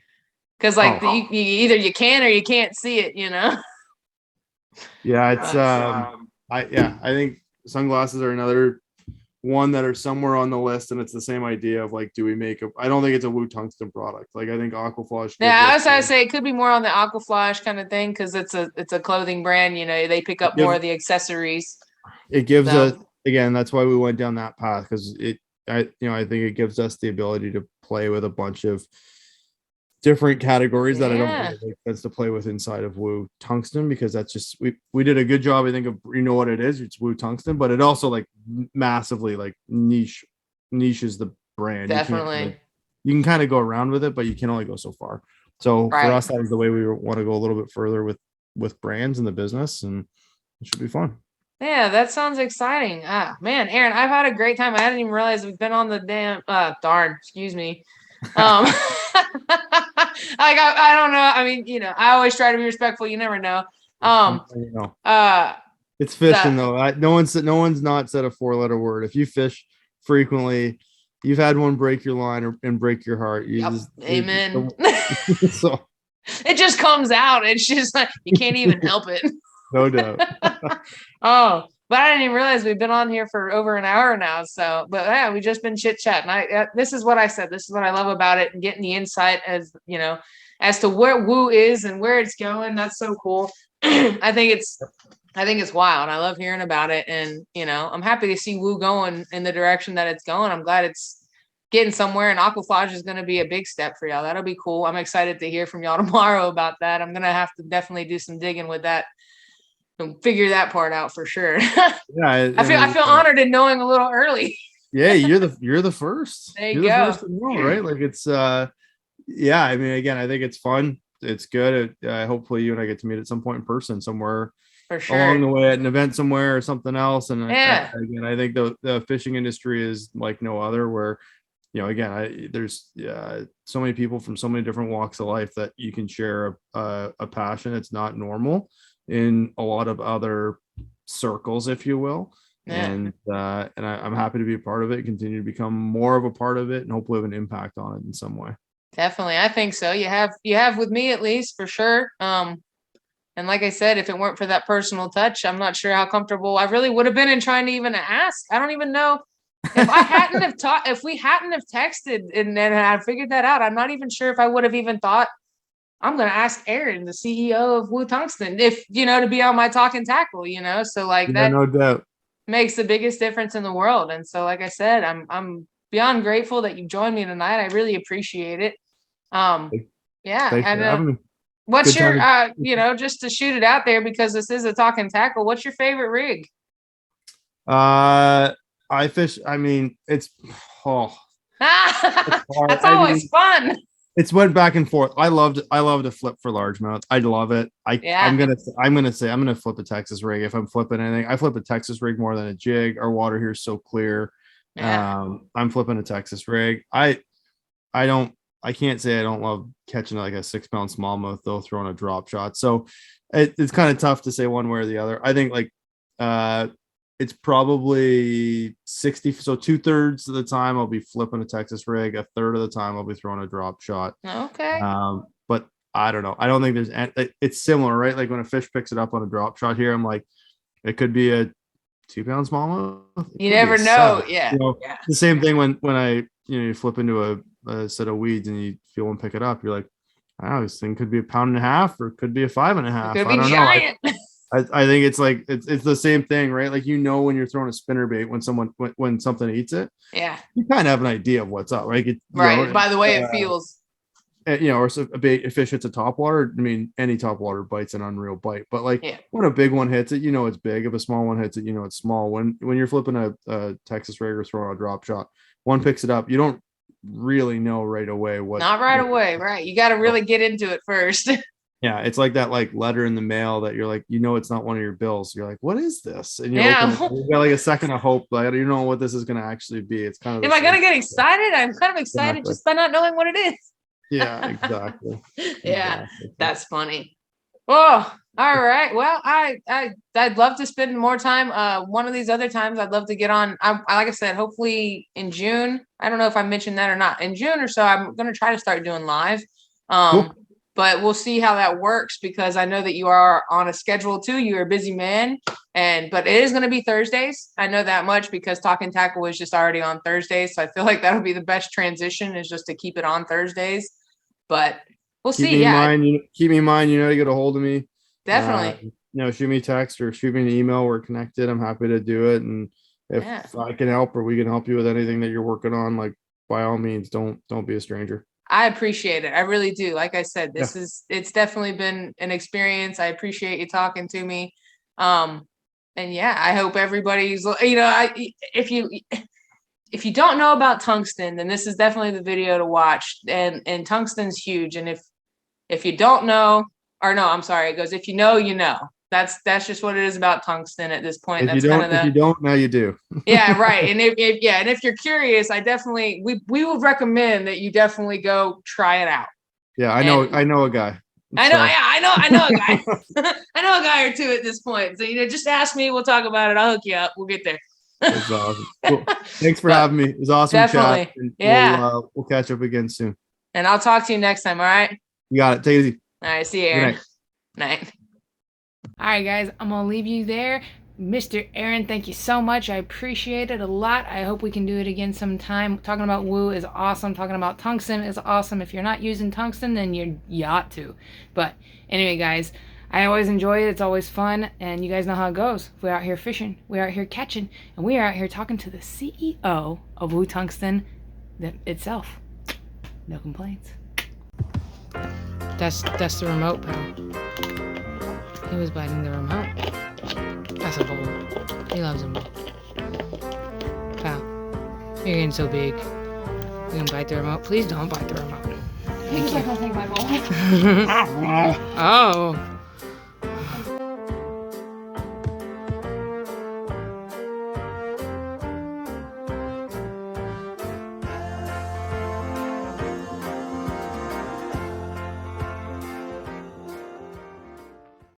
Because like you either you can or you can't see it, Yeah, it's I think sunglasses are another one that are somewhere on the list, and it's the same idea of like, do we make I don't think it's a Woo Tungsten product. Like I think Aquaflash. Yeah, I was gonna say it could be more on the Aquaflash kind of thing because it's a clothing brand. They pick up more of the accessories. It gives us, again, that's why we went down that path, because I think it gives us the ability to play with a bunch of different categories that I don't really think that's to play with inside of Woo Tungsten, because that's just we did a good job, I think, of what it is. It's Woo Tungsten, but it also like massively like niches the brand. Definitely. You can kind of go around with it, but you can only go so far. So for us, that was the way we want to go a little bit further with brands in the business, and it should be fun. Yeah, that sounds exciting. Man, Aaron, I've had a great time. I hadn't even realized we've been on the excuse me. Like I don't know. I mean, I always try to be respectful. You never know. It's fishing though. No one's not said a 4-letter word. If you fish frequently, you've had one break your line and break your heart. Amen. So it just comes out. It's just like you can't even help it. No doubt. But I didn't even realize we've been on here for over an hour now. So, but yeah, we've just been chit chatting. This is what I said. This is what I love about it, and getting the insight as to where Woo is and where it's going. That's so cool. I think it's wild. I love hearing about it, and I'm happy to see Woo going in the direction that it's going. I'm glad it's getting somewhere, and Aquaflage is going to be a big step for y'all. That'll be cool. I'm excited to hear from y'all tomorrow about that. I'm gonna have to definitely do some digging with that. And figure that part out for sure. Yeah, I feel honored in knowing a little early. Yeah, you're the first. There you you're go. The first to know, right? Like it's yeah. I mean, again, I think it's fun. It's good. Hopefully, you and I get to meet at some point in person somewhere for sure along the way at an event somewhere or something else. And again, I think the fishing industry is like no other. Where there's so many people from so many different walks of life that you can share a passion. It's not normal in a lot of other circles, if you will. And I'm happy to be a part of it, continue to become more of a part of it, and hopefully have an impact on it in some way. Definitely. I think so. You have with me, at least, for sure. And like I said, if it weren't for that personal touch, I'm not sure how comfortable I really would have been in trying to even ask. I don't even know if we hadn't have texted and then I figured that out. I'm not even sure if I would have even thought, I'm going to ask Aaron, the CEO of Woo Tungsten, if, to be on my Talkin Tackle, so like that no doubt makes the biggest difference in the world. And so, like I said, I'm beyond grateful that you joined me tonight. I really appreciate it. Thanks for having me. What's your, just to shoot it out there, because this is a Talkin Tackle, what's your favorite rig? I fish. I mean, it's, that's always fun. It's went back and forth. I love to flip for largemouth. I love it. I'm gonna flip a Texas rig if I'm flipping anything. I flip a Texas rig more than a jig. Our water here is so clear. Yeah. I'm flipping a Texas rig. I can't say I don't love catching like a 6-pound smallmouth though, throwing a drop shot. So it's kind of tough to say one way or the other. I think like it's probably 60. So 2/3 of the time I'll be flipping a Texas rig. 1/3 of the time I'll be throwing a drop shot. Okay. But I don't know. I don't think it's similar, right? Like when a fish picks it up on a drop shot here, I'm like, it could be a 2-pound smallmouth. You never know. Yeah. Yeah. The same thing when I you flip into a set of weeds and you feel one pick it up, you're like, oh, this thing could be 1.5 pounds or could be a 5.5. Could I be don't giant. know. I think it's like it's the same thing, right? Like when you're throwing a spinnerbait when something eats it, Yeah. you kind of have an idea of what's up, right? Right. By the way it feels. Or a bait, a fish hits a topwater. I mean, any topwater bite's an unreal bite, but like when a big one hits it, it's big. If a small one hits it, it's small. When you're flipping a Texas rig or throwing a drop shot, one picks it up, you don't really know right away what. Not right away, right? You got to really get into it first. Yeah, it's like that letter in the mail that you're like, it's not one of your bills. You're like, what is this? And you got like a second of hope. Like, you know what this is going to actually be. It's kind of. Am I going to get excited? I'm kind of excited just by not knowing what it is. Yeah, exactly. Yeah, exactly. That's funny. Oh, all right. Well, I'd love to spend more time. One of these other times, I'd love to get on. Like I said, hopefully in June. I don't know if I mentioned that or not. In June or so, I'm going to try to start doing live. Cool. But we'll see how that works because I know that you are on a schedule too. You're a busy man, but it is going to be Thursdays. I know that much because Talkin Tackle is just already on Thursdays. So I feel like that'll be the best transition is just to keep it on Thursdays. But we'll see. Keep me in mind. You know, to get a hold of me. Definitely. Shoot me a text or shoot me an email. We're connected. I'm happy to do it. And if I can help or we can help you with anything that you're working on, like by all means, don't be a stranger. I appreciate it. I really do. Like I said, it's definitely been an experience. I appreciate you talking to me. And I hope everybody's, if you don't know about tungsten, then this is definitely the video to watch. And tungsten's huge. And if you don't know, or no, I'm sorry. It goes, if you know, you know. That's just what it is about tungsten at this point. If you don't, now you do. Yeah, right. And if you're curious, I definitely we would recommend that you definitely go try it out. Yeah, I know a guy. I know a guy. I know a guy or two at this point. So just ask me, we'll talk about it. I'll hook you up. We'll get there. That's awesome. Cool. Thanks for having me. It was awesome. Definitely. Chat. We'll catch up again soon. And I'll talk to you next time. All right. You got it. Take it easy. All right. See you, Aaron. Good night. All right, guys, I'm going to leave you there. Mr. Aaron, thank you so much. I appreciate it a lot. I hope we can do it again sometime. Talking about woo is awesome. Talking about tungsten is awesome. If you're not using tungsten, then you ought to. But anyway, guys, I always enjoy it. It's always fun. And you guys know how it goes. We're out here fishing. We're out here catching. And we are out here talking to the CEO of Woo Tungsten itself. No complaints. That's the remote, pal. He was biting the remote. That's a bowl. He loves them. Pal, you're getting so big. You can bite the remote. Please don't bite the remote. Thank you. Like I'll take my bowl. Oh.